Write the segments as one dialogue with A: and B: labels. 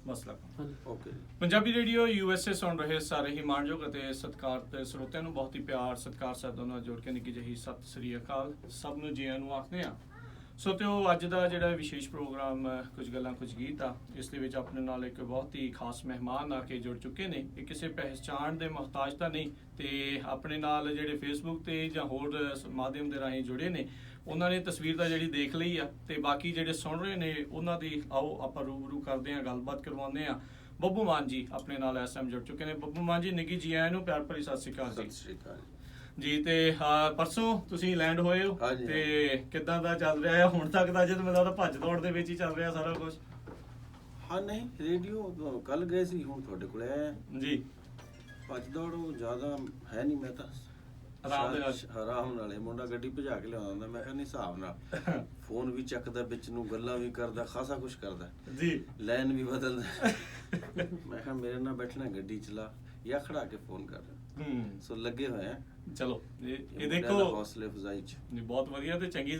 A: ਮਸਲਾ
B: okay.
A: Punjabi radio USA ਸੁਣ ਰਹੇ ਸਾਰੇ ਹੀ ਮਾਣਯੋਗ ਅਤੇ ਸਤਿਕਾਰਤ ਸਰੋਤਿਆਂ ਨੂੰ ਬਹੁਤ ਹੀ ਪਿਆਰ ਸਤਿਕਾਰ ਸਾਧਾਂ ਨਾਲ ਜੋੜ ਕੇ ਨਿੱਕੀ ਜਿਹੀ ਸਤਿ ਸ੍ਰੀ ਅਕਾਲ ਸਭ ਨੂੰ ਜੀਆਂ ਨੂੰ ਆਖਦੇ ਆ। ਸੋ ਤੇ ਉਹ ਅੱਜ ਦਾ ਜਿਹੜਾ ਵਿਸ਼ੇਸ਼ ਪ੍ਰੋਗਰਾਮ ਕੁਝ ਗੱਲਾਂ ਕੁਝ ਗੀਤ ਆ, ਇਸ ਦੇ ਵਿੱਚ ਆਪਣੇ ਨਾਲ ਇੱਕ ਬਹੁਤ ਹੀ ਖਾਸ ਮਹਿਮਾਨ ਆ ਕੇ ਜੁੜ ਚੁੱਕੇ ਨੇ। ਇਹ ਕਿਸੇ ਪਹਿਚਾਣ ਦੇ ਮੁਹਤਾਜ ਤਾਂ ਨਹੀਂ, ਤੇ ਆਪਣੇ ਨਾਲ ਜਿਹੜੇ ਫੇਸਬੁੱਕ ਤੇ ਜਾਂ ਹੋਰ ਮਾਧਿਅਮ ਦੇ ਰਾਹੀਂ ਜੁੜੇ ਨੇ, ਉਹਨਾਂ ਨੇ ਤਸਵੀਰ ਤਾਂ ਜਿਹੜੀ ਦੇਖ ਲਈ ਆ, ਤੇ ਬਾਕੀ ਜਿਹੜੇ ਸੁਣ ਰਹੇ ਨੇ ਉਹਨਾਂ ਦੀ ਆਓ ਆਪਾਂ ਰੂਬਰੂ ਕਰਦੇ ਹਾਂ, ਗੱਲਬਾਤ ਕਰਵਾਉਂਦੇ ਹਾਂ। ਬੱਬੂ ਮਾਨ ਜੀ ਆਪਣੇ ਨਾਲ ਇਸ ਟਾਈਮ ਜੁੜ ਚੁੱਕੇ ਨੇ। ਬੱਬੂ ਮਾਨ ਜੀ ਨਿੱਘੀ ਜੀ ਆਇਆਂ ਨੂੰ ਪਿਆਰ ਭਰੀ ਸਤਿ ਸ਼੍ਰੀ ਅਕਾਲ ਜੀ।
B: ਸਤਿ ਸ਼੍ਰੀ ਅਕਾਲ
A: ਜੀ। ਤੇ ਪਰਸੋਂ ਤੁਸੀਂ ਲੈਂਡ ਹੋਏ ਹੋ,
B: ਹਾਂਜੀ।
A: ਤੇ ਕਿੱਦਾਂ ਦਾ ਚੱਲ ਰਿਹਾ ਹੈ ਹੁਣ ਤੱਕ ਦਾ? ਜਦੋਂ ਮੈਨੂੰ ਭੱਜ ਦੌੜ ਦੇ ਵਿੱਚ ਹੀ ਚੱਲ ਰਿਹਾ ਸਾਰਾ ਕੁਝ।
B: ਹਾਂ ਨਹੀਂ, ਰੇਡੀਓ ਕੱਲ ਗਏ ਸੀ, ਹੁਣ ਤੁਹਾਡੇ ਕੋਲ ਆਇਆ
A: ਜੀ।
B: ਭੱਜ ਦੌੜ ਜ਼ਿਆਦਾ ਹੈ ਨਹੀਂ, ਮੈਂ ਤਾਂ ਆਰਾਮ ਨਾਲ ਮੁੰਡਾ ਗੱਡੀ ਭਜਾ ਕੇ ਲਿਆਉਂਦਾ ਹੁੰਦਾ। ਮੈਂ ਕਹਿੰਦਾ ਹਿਸਾਬ ਨਾਲ ਫੋਨ ਵੀ ਚੱਕਦਾ, ਵਿੱਚ ਨੂੰ ਗੱਲਾਂ ਵੀ ਕਰਦਾ, ਖਾਸਾ ਕੁਛ ਕਰਦਾ
A: ਜੀ,
B: ਲਾਈਨ ਵੀ ਬਦਲਦਾ। ਮੈਂ ਕਿਹਾ ਮੇਰੇ ਨਾਲ ਬੈਠਣਾ ਗੱਡੀ ਚਲਾ ਜਾਂ ਖੜਾ ਕੇ ਫੋਨ ਕਰ। ਸੋ ਲੱਗੇ ਹੋਏ ਆ।
A: ਚਲੋ ਇਹ ਦੇਖੋ
B: ਹੌਸਲੇ ਅਫਜ਼ਾਈ ਚ
A: ਬਹੁਤ ਵਧੀਆ ਤੇ ਚੰਗੀ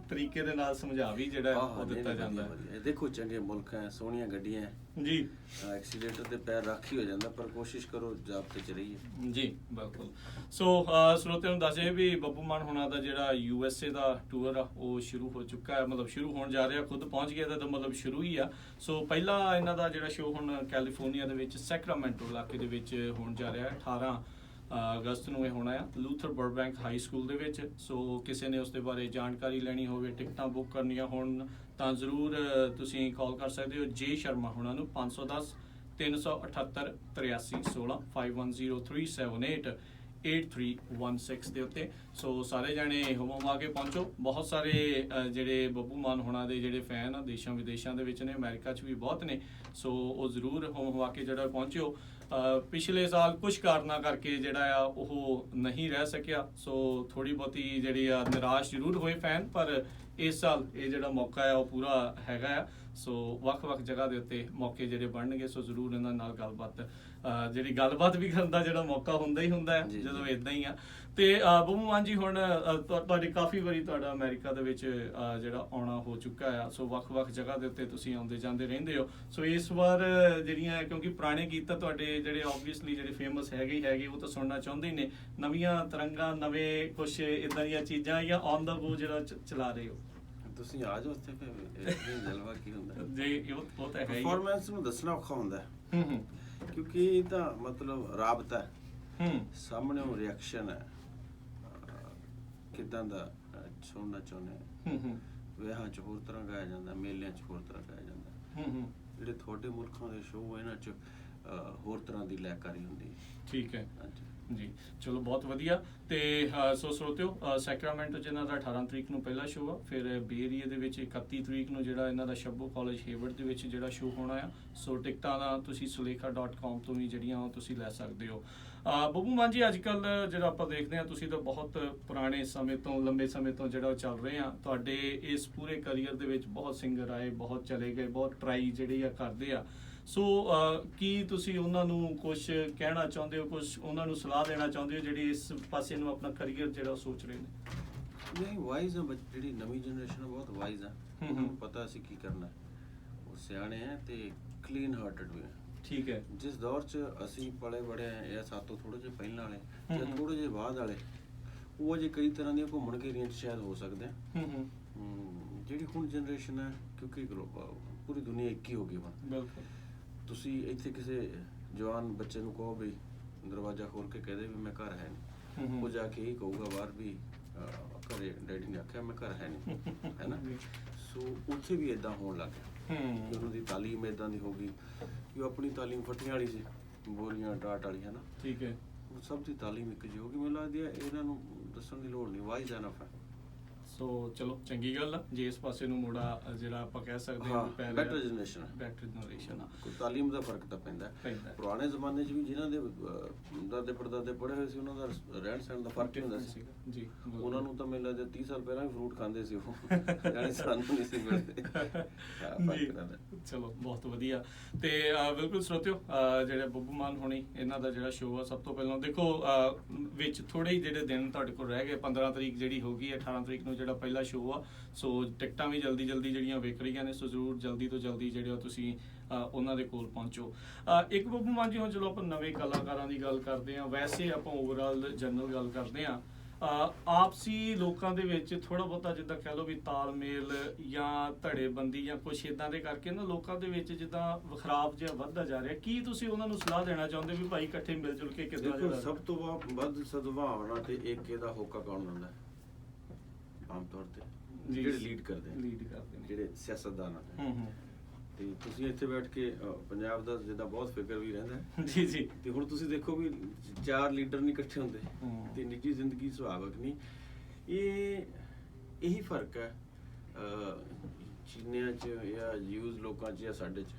A: ਤਰੀਕੇ ਦੇ ਨਾਲ ਸਮਝਾ ਵੀ ਜਿਹੜਾ ਉਹ ਦਿੱਤਾ ਜਾਂਦਾ ਹੈ।
B: ਦੇਖੋ ਚੰਗੇ ਮੁਲਕ ਹੈ, ਸੋਹਣੀਆਂ ਗੱਡੀਆਂ
A: ਜੀ,
B: ਐਕਸੀਲੇਟਰ ਤੇ ਪੈਰ ਰੱਖ ਹੀ ਹੋ ਜਾਂਦਾ, ਪਰ ਕੋਸ਼ਿਸ਼ ਕਰੋ ਜ਼ਾਬਤੇ ਚ ਰਹੀਏ।
A: ਜੀ ਬਿਲਕੁਲ। ਸੋ ਸਰੋਤਿਆਂ ਨੂੰ ਦੱਸੇ ਵੀ ਬੱਬੂ ਮਾਨ ਹੋਣਾ ਦਾ ਜਿਹੜਾ USA ਦਾ ਟੂਰ ਆ ਉਹ ਸ਼ੁਰੂ ਹੋ ਚੁੱਕਾ ਹੈ, ਮਤਲਬ ਸ਼ੁਰੂ ਹੋਣ ਜਾ ਰਿਹਾ, ਖੁਦ ਪਹੁੰਚ ਗਿਆ ਤਾਂ ਮਤਲਬ ਸ਼ੁਰੂ ਹੀ ਆ। ਸੋ ਪਹਿਲਾ ਇਹਨਾਂ ਦਾ ਜਿਹੜਾ ਸ਼ੋਅ ਹੁਣ ਕੈਲੀਫੋਰਨੀਆ ਦੇ ਵਿੱਚ ਸੈਕਰਾਮੈਂਟੋ ਇਲਾਕੇ ਦੇ ਵਿੱਚ ਹੋਣ ਜਾ ਰਿਹਾ ਹੈ। 18 ਅਗਸਤ ਨੂੰ ਇਹ ਹੋਣਾ ਆ, ਲੂਥਰ ਬਰਬੈਂਕ ਹਾਈ ਸਕੂਲ ਦੇ ਵਿੱਚ। ਸੋ ਕਿਸੇ ਨੇ ਉਸ ਦੇ ਬਾਰੇ ਜਾਣਕਾਰੀ ਲੈਣੀ ਹੋਵੇ, ਟਿਕਟਾਂ ਬੁੱਕ ਕਰਨੀਆਂ ਹੋਣ ਤਾਂ ਜ਼ਰੂਰ ਤੁਸੀਂ ਕਾਲ ਕਰ ਸਕਦੇ ਹੋ ਜੇ ਸ਼ਰਮਾ ਹੋਣਾ ਨੂੰ 510 378 8316 510378 8316 ਦੇ ਉੱਤੇ। ਸੋ ਸਾਰੇ ਜਾਣੇ ਹੁਮਾ ਕੇ ਪਹੁੰਚੋ। ਬਹੁਤ ਸਾਰੇ ਜਿਹੜੇ ਬੱਬੂ ਮਾਨ ਹੋਣਾ ਦੇ ਜਿਹੜੇ ਫੈਨ ਆ ਦੇਸ਼ਾਂ ਵਿਦੇਸ਼ਾਂ ਦੇ ਵਿੱਚ ਨੇ, ਅਮਰੀਕਾ 'ਚ ਵੀ ਬਹੁਤ ਨੇ। ਸੋ ਉਹ ਜ਼ਰੂਰ ਹੁਮਾ ਕੇ ਜਿਹੜਾ ਪਹੁੰਚਿਓ। ਪਿਛਲੇ ਸਾਲ ਕੁਝ ਕਾਰਨਾਂ ਕਰਕੇ ਜਿਹੜਾ ਆ ਉਹ ਨਹੀਂ ਰਹਿ ਸਕਿਆ, ਸੋ ਥੋੜੀ ਬਹੁਤੀ ਜਿਹੜੀ ਆ ਨਿਰਾਸ਼ ਜ਼ਰੂਰ ਹੋਏ ਫੈਨ, ਪਰ ਇਸ ਸਾਲ ਇਹ ਜਿਹੜਾ ਮੌਕਾ ਆ ਉਹ ਪੂਰਾ ਹੈਗਾ ਆ। ਸੋ ਵੱਖ-ਵੱਖ ਜਗ੍ਹਾ ਦੇ ਉੱਤੇ ਮੌਕੇ ਜਿਹੜੇ ਬਣਨਗੇ, ਸੋ ਜ਼ਰੂਰ ਇਹਨਾਂ ਨਾਲ ਗੱਲਬਾਤ ਵੀ ਕਰਨ ਦਾ ਜਿਹੜਾ ਮੌਕਾ ਹੁੰਦਾ ਹੀ ਹੁੰਦਾ ਹੈ ਜਦੋਂ ਇਦਾਂ ਹੀ ਆ। ਤੇ ਬੱਬੂ ਮਾਨ ਜੀ ਹੁਣ ਤੁਹਾਡੇ ਕਾਫੀ ਵਾਰੀ ਤੁਹਾਡਾ ਅਮਰੀਕਾ ਦੇ ਵਿੱਚ ਜਿਹੜਾ ਆਉਣਾ ਹੋ ਚੁੱਕਾ ਆ, ਸੋ ਵੱਖ-ਵੱਖ ਜਗ੍ਹਾ ਦੇ ਉੱਤੇ ਤੁਸੀਂ ਆਉਂਦੇ ਜਾਂਦੇ ਰਹਿੰਦੇ ਹੋ। ਸੋ ਇਸ ਵਾਰ ਜਿਹੜੀਆਂ, ਕਿਉਂਕਿ ਪੁਰਾਣੇ ਗੀਤ ਤਾਂ ਤੁਹਾਡੇ ਜਿਹੜੇ ਓਬਵੀਅਸਲੀ ਜਿਹੜੇ ਫੇਮਸ ਹੈਗੇ ਉਹ ਤਾਂ ਸੁਣਨਾ ਚਾਹੁੰਦੇ ਹੀ ਨੇ, ਨਵੀਆਂ ਤਰੰਗਾਂ, ਨਵੇਂ ਕੁਛ ਇਦਾਂ ਦੀਆਂ ਚੀਜ਼ਾਂ ਜਾਂ ਔਨ ਦਾ ਗੋ ਜਿਹੜਾ ਚਲਾ ਰਹੇ ਹੋ
B: ਤੁਸੀਂ ਆ ਜਾਓ ਉੱਥੇ, ਫਿਰ ਜਲਵਾ ਕੀ ਹੁੰਦਾ
A: ਜੀ। ਉਹ ਤਾਂ ਹੈ,
B: ਪਰਫਾਰਮੈਂਸ ਨੂੰ ਦੱਸਣਾ ਔਖਾ ਹੁੰਦਾ ਹੈ, ਕਿਉਂਕਿ ਇਹ ਤਾਂ ਮਤਲਬ ਰਾਬਤਾ ਹੈ, ਸਾਹਮਣੇ ਉਹ ਰਿਐਕਸ਼ਨ ਹੈ, ਕਿੱਦਾਂ ਦਾ ਸੁਣਨਾ ਚਾਹੁੰਦੇ। ਵਿਆਹਾਂ 'ਚ ਹੋਰ ਤਰ੍ਹਾਂ ਗਾਇਆ ਜਾਂਦਾ, ਮੇਲਿਆਂ 'ਚ ਹੋਰ ਤਰ੍ਹਾਂ ਗਾਇਆ ਜਾਂਦਾ। ਜਿਹੜੇ ਤੁਹਾਡੇ ਮੁਲਕਾਂ ਦੇ ਸ਼ੋਅ ਇਹਨਾਂ 'ਚ ਹੋਰ ਤਰ੍ਹਾਂ ਦੀ ਲੈਕਾਰੀ ਹੁੰਦੀ ਹੈ। ਠੀਕ ਹੈ ਜੀ, ਚਲੋ ਬਹੁਤ ਵਧੀਆ। ਤੇ ਸੋ ਸਰੋਤਿਓ, ਸੈਕਰਾਮੈਂਟੋ 'ਚ ਇਹਨਾਂ ਦਾ 18 ਤਰੀਕ ਨੂੰ ਪਹਿਲਾ ਸ਼ੋਅ ਆ, ਫਿਰ ਬੇ ਏਰੀਆ ਦੇ ਵਿੱਚ 31 ਤਰੀਕ ਨੂੰ ਜਿਹੜਾ ਇਹਨਾਂ ਦਾ ਸ਼ੱਭੂ ਕਾਲਜ ਹੇਵਰਡ ਦੇ ਵਿੱਚ ਜਿਹੜਾ ਸ਼ੋਅ ਹੋਣਾ ਆ। ਸੋ ਟਿਕਟਾਂ ਦਾ ਤੁਸੀਂ sulekha.com ਤੋਂ ਵੀ ਜਿਹੜੀਆਂ ਉਹ ਤੁਸੀਂ ਲੈ ਸਕਦੇ ਹੋ। ਬੱਬੂ ਮਾਨ ਜੀ, ਅੱਜ ਕੱਲ੍ਹ ਜਿਹੜਾ ਆਪਾਂ ਦੇਖਦੇ ਹਾਂ, ਤੁਸੀਂ ਤਾਂ ਬਹੁਤ ਪੁਰਾਣੇ ਸਮੇਂ ਤੋਂ, ਲੰਬੇ ਸਮੇਂ ਤੋਂ ਜਿਹੜਾ ਚੱਲ ਰਹੇ ਆ। ਤੁਹਾਡੇ ਇਸ ਪੂਰੇ ਕਰੀਅਰ ਦੇ ਵਿੱਚ ਬਹੁਤ ਸਿੰਗਰ ਆਏ, ਬਹੁਤ ਚਲੇ ਗਏ, ਬਹੁਤ ਟਰਾਈ ਜਿਹੜੀ ਆ ਕਰਦੇ ਆ। ਸੋ ਕੀ ਤੁਸੀਂ ਉਹਨਾਂ ਨੂੰ ਕੁਝ ਕਹਿਣਾ ਚਾਹੁੰਦੇ ਹੋ, ਕੁਝ ਉਹਨਾਂ ਨੂੰ ਸਲਾਹ ਦੇਣਾ ਚਾਹੁੰਦੇ ਹੋ ਜਿਹੜੇ ਇਸ ਪਾਸੇ ਨੂੰ ਆਪਣਾ ਕਰੀਅਰ ਜਿਹੜਾ ਸੋਚ ਰਹੇ ਨੇ? ਨਹੀਂ, ਵਾਈਜ਼ ਆ, ਜਿਹੜੀ ਨਵੀਂ ਜਨਰੇਸ਼ਨ ਬਹੁਤ ਵਾਈਜ਼ ਆ, ਉਹਨਾਂ ਨੂੰ ਪਤਾ ਅਸੀਂ ਕੀ ਕਰਨਾ। ਉਹ ਸਿਆਣੇ ਆ ਤੇ ਕਲੀਨ ਹਾਰਟਡ ਵੀ ਆ।
A: ਠੀਕ ਹੈ।
B: ਜਿਸ ਦੌਰ 'ਚ ਅਸੀਂ ਪਲੇ ਬੜੇ ਆ, ਜਾਂ ਸਾਤੋਂ ਥੋੜੇ ਜਿਹੇ ਪਹਿਲਾਂ ਵਾਲੇ ਜਾਂ ਥੋੜੇ ਜਿਹੇ ਬਾਅਦ ਵਾਲੇ, ਉਹ ਅਜੇ ਕਈ ਤਰ੍ਹਾਂ ਦੀਆਂ ਘੁੰਮਣ ਘੇਰੀਆਂ 'ਚ ਸ਼ਾਇਦ ਹੋ ਸਕਦੇ ਆ। ਜਿਹੜੀ ਹੁਣ ਜਨਰੇਸ਼ਨ ਹੈ, ਕਿਉਂਕਿ ਪੂਰੀ ਦੁਨੀਆ ਇੱਕ ਹੀ ਹੋ ਗਈ ਹੁਣ।
A: ਬਿਲਕੁਲ। ਤੁਸੀਂ
B: ਇੱਥੇ ਕਿਸੇ ਜਵਾਨ ਬੱਚੇ ਨੂੰ ਕਹੋ ਵੀ ਦਰਵਾਜ਼ਾ ਖੋਲ ਕੇ ਕਹਦੇ ਵੀ ਮੈਂ ਘਰ ਹੈ ਨਹੀਂ, ਉਹ ਜਾ ਕੇ ਹੀ ਕਹੂਗਾ ਬਾਹਰ ਵੀ ਘਰੇ ਡੈਡੀ ਨੇ ਆਖਿਆ ਮੈਂ ਘਰ ਹੈ ਨਹੀਂ, ਹੈ ਨਾ। ਸੋ ਉੱਥੇ ਵੀ ਇਦਾਂ ਹੋਣ ਲੱਗ ਗਿਆ ਕਿ ਉਹਨਾਂ ਦੀ ਤਾਲੀਮ ਇਦਾਂ ਦੀ ਹੋ ਗਈ ਕਿ ਉਹ ਆਪਣੀ ਤਾਲੀਮ ਫੱਟੀਆਂ ਵਾਲੀ ਸੀ, ਬੋਰੀਆਂ ਡਾਟ ਵਾਲੀ, ਹੈ ਨਾ। ਠੀਕ ਹੈ। ਸਭ ਦੀ ਤਾਲੀਮ ਇੱਕ ਜਿਹੀ ਹੋ ਗਈ। ਮੈਨੂੰ ਲੱਗਦੀ ਹੈ ਇਹਨਾਂ ਨੂੰ ਦੱਸਣ ਦੀ ਲੋੜ ਨਹੀਂ, ਵਾਈਜ਼ ਐਨਫ ਹੈ।
A: ਸੋ ਚਲੋ ਚੰਗੀ ਗੱਲ ਆ ਜੇ ਇਸ ਪਾਸੇ ਨੂੰ ਮੋੜਾ ਜਿਹੜਾ ਆਪਾਂ ਕਹਿ ਸਕਦੇ ਹਾਂ
B: ਬੈਟਰ ਜਨਰੇਸ਼ਨ ਆ। ਕੋਈ ਤਾਲੀਮ ਦਾ ਫਰਕ ਤਾਂ ਪੈਂਦਾ। ਪੁਰਾਣੇ ਜ਼ਮਾਨੇ 'ਚ ਵੀ ਜਿਨ੍ਹਾਂ ਦੇ ਦਾਦੇ ਪੜਦਾਦੇ ਪੜ੍ਹੇ ਹੋਏ ਸੀ, ਉਹਨਾਂ ਦਾ ਰਹਿਣ ਸਹਿਣ ਦਾ ਫਰਕ ਹੀ ਹੁੰਦਾ ਸੀ ਜੀ। ਉਹਨਾਂ ਨੂੰ ਤਾਂ ਮੈਨੂੰ ਲੱਗਦਾ 30 ਸਾਲ ਪਹਿਲਾਂ ਵੀ ਫਰੂਟ ਖਾਂਦੇ ਸੀ ਉਹ, ਜਾਣੀ ਸਾਨੂੰ ਨਹੀਂ ਸੀ ਮਿਲਦੇ।
A: ਚਲੋ ਬਹੁਤ ਵਧੀਆ। ਤੇ ਬਿਲਕੁਲ ਸਰੋਤਿਓ, ਜਿਹੜੇ ਬੱਬੂ ਮਾਨ ਹੋਣੀ ਇਹਨਾਂ ਦਾ ਜਿਹੜਾ ਸ਼ੋਅ ਆ, ਸਭ ਤੋਂ ਪਹਿਲਾਂ ਦੇਖੋ ਵਿੱਚ ਥੋੜੇ ਹੀ ਜਿਹੜੇ ਦਿਨ ਤੁਹਾਡੇ ਕੋਲ ਰਹਿ ਗਏ। 15 ਤਰੀਕ ਜਿਹੜੀ ਹੋ ਗਈ, 18 ਤਰੀਕ ਨੂੰ ਜਿਹੜਾ ਪਹਿਲਾ ਸ਼ੋਅ ਆ। ਸੋ ਟਿਕਟਾਂ ਵੀ ਜਲਦੀ ਜਿਹੜੀਆਂ ਵਿਕ ਰਹੀਆਂ ਨੇ, ਸੋ ਜ਼ਰੂਰ ਜਲਦੀ ਤੋਂ ਜਲਦੀ ਜਿਹੜੇ ਤੁਸੀਂ ਉਹਨਾਂ ਦੇ ਕੋਲ ਪਹੁੰਚੋ। ਇੱਕ ਬੱਬੂ ਮਾਨ ਜੀ, ਹੁਣ ਚਲੋ ਆਪਾਂ ਨਵੇਂ ਕਲਾਕਾਰਾਂ ਦੀ ਗੱਲ ਕਰਦੇ ਹਾਂ, ਵੈਸੇ ਆਪਾਂ ਓਵਰਆਲ ਜਨਰਲ ਗੱਲ ਕਰਦੇ ਹਾਂ, ਆਪਸੀ ਲੋਕਾਂ ਦੇ ਵਿੱਚ ਥੋੜਾ ਬਹੁਤਾ ਜਿੱਦਾਂ ਕਹਿ ਲਓ ਵੀ ਤਾਲਮੇਲ ਜਾਂ ਧੜੇਬੰਦੀ ਜਾਂ ਕੁਛ ਇਦਾਂ ਦੇ ਕਰਕੇ ਨਾ ਲੋਕਾਂ ਦੇ ਵਿੱਚ ਜਿੱਦਾਂ ਵਖਰਾਵ ਜਿਹਾ ਵੱਧਦਾ ਜਾ ਰਿਹਾ, ਕੀ ਤੁਸੀਂ ਉਹਨਾਂ ਨੂੰ ਸਲਾਹ ਦੇਣਾ ਚਾਹੁੰਦੇ ਵੀ ਭਾਈ ਇਕੱਠੇ ਮਿਲ ਜੁਲ ਕੇ ਕਿੱਦਾਂ?
B: ਦੇਖੋ, ਸਭ ਤੋਂ ਵੱਧ ਸਦਭਾਵਨਾ ਤੇ ਏਕੇ ਦਾ ਹੋਕਾ ਕੌਣ ਦਿੰਦਾ ਆਮ ਤੌਰ ਤੇ? ਜਿਹੜੇ ਲੀਡ ਕਰਦੇ ਨੇ, ਜਿਹੜੇ ਸਿਆਸਤਦਾਨ ਨੇ। ਤੇ ਤੁਸੀਂ ਇੱਥੇ ਬੈਠ ਕੇ ਪੰਜਾਬ ਦਾ ਜਿੱਦਾਂ ਬਹੁਤ ਫਿਕਰ ਵੀ ਰਹਿੰਦਾ ਹੈ
A: ਜੀ ਜੀ, ਤੇ
B: ਹੁਣ ਤੁਸੀਂ ਦੇਖੋ ਵੀ 4 ਲੀਡਰ ਨਹੀਂ ਇਕੱਠੇ ਹੁੰਦੇ ਤੇ ਨਿੱਜੀ ਜ਼ਿੰਦਗੀ ਸੁਭਾਵਕ ਨਹੀਂ। ਇਹੀ ਫਰਕ ਹੈ ਚੀਨੀਆਂ 'ਚ ਜਾਂ ਯੂਜ਼ ਲੋਕਾਂ 'ਚ ਜਾਂ ਸਾਡੇ 'ਚ।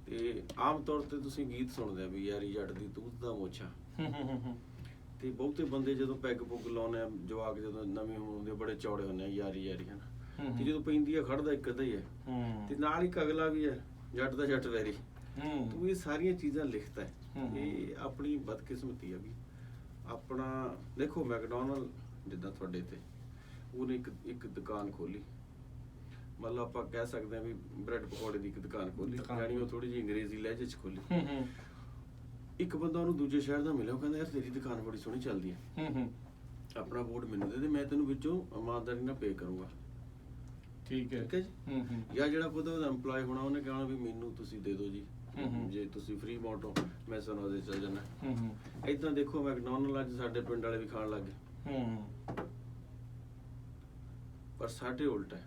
B: ਤੇ ਆਮ ਤੌਰ ਤੇ ਤੁਸੀਂ ਗੀਤ ਸੁਣਦੇ ਆ ਵੀ ਯਾਰੀ ਜੱਟ ਦੀ ਤੂਤ ਦਾ ਮੋਛਾ, ਤੇ ਬਹੁਤੇ ਬੰਦੇ ਜਦੋਂ ਪੈਗ ਪੁੱਗ ਲਾਉਂਦੇ ਆ, ਜਵਾਕ ਜਦੋਂ ਨਵੇਂ ਹੁੰਦੇ ਬੜੇ ਚੌੜੇ ਹੁੰਦੇ ਆ, ਯਾਰੀ ਯਾਰੀ ਹਨਾ, ਤੇ ਜਦੋਂ ਪੈਂਦੀ ਆ ਖੜਦਾ ਇੱਕ ਅੱਧਾ ਹੀ ਹੈ, ਤੇ ਨਾਲ ਇੱਕ ਅਗਲਾ ਵੀ ਹੈ ਜੱਟ ਦਾ ਜੱਟ ਵੈਰੀ। ਤੂੰ ਇਹ ਸਾਰੀਆਂ ਚੀਜ਼ਾਂ ਲਿਖਦਾ ਹੈ। ਇਹ ਆਪਣੀ ਬਦਕਿਸਮਤੀ ਆ ਵੀ ਆਪਣਾ। ਦੇਖੋ ਮੈਕਡੋਨਲਡ ਜਿੱਦਾਂ ਤੁਹਾਡੇ ਤੇ ਉਹਨੇ ਇੱਕ ਦੁਕਾਨ ਖੋਲੀ, ਮਤਲਬ ਆਪਾਂ ਕਹਿ ਸਕਦੇ ਹਾਂ ਵੀ ਬ੍ਰੈਡ ਪਕੌੜੇ ਦੀ ਇੱਕ ਦੁਕਾਨ ਖੋਲੀ, ਯਾਨੀ ਉਹ ਥੋੜੀ ਜਿਹੀ ਅੰਗਰੇਜ਼ੀ ਲਹਿਜੇ 'ਚ ਖੋਲੀ। ਇੱਕ ਬੰਦਾ ਉਹਨੂੰ ਦੂਜੇ ਸ਼ਹਿਰ ਦਾ ਮਿਲਿਆ, ਉਹ ਕਹਿੰਦਾ ਯਾਰ ਤੇਰੀ ਦੁਕਾਨ ਬੜੀ ਸੋਹਣੀ ਚੱਲਦੀ ਹੈ, ਆਪਣਾ ਬੋਰਡ ਮੈਨੂੰ ਦੇ ਦੇ, ਮੈਂ ਤੈਨੂੰ ਵਿੱਚੋਂ ਇਮਾਨਦਾਰੀ ਨਾਲ ਪੇ ਕਰੂੰਗਾ। ਠੀਕ ਹੈ ਜੀ। ਜਾਂ ਜਿਹੜਾ ਖੁਦ ਉਹਦਾ EMPLOYE ਹੋਣਾ, ਉਹਨੇ ਕਹਿਣਾ ਵੀ ਮੈਨੂੰ ਤੁਸੀਂ ਦੇ ਦਿਓ ਜੀ, ਜੇ ਤੁਸੀਂ ਫ੍ਰੀ ਮੋਟੋ ਮੈਂ ਸਾਨੂੰ ਉਹਦੇ ਚੱਲ ਜਾਣਾ। ਏਦਾਂ ਦੇਖੋ ਮੈਕਡੋਨਲਡ ਅੱਜ ਸਾਡੇ ਪਿੰਡ ਵਾਲੇ ਵੀ ਖਾਣ ਲੱਗ ਗਏ, ਪਰ ਸਾਡੇ ਉਲਟ ਹੈ।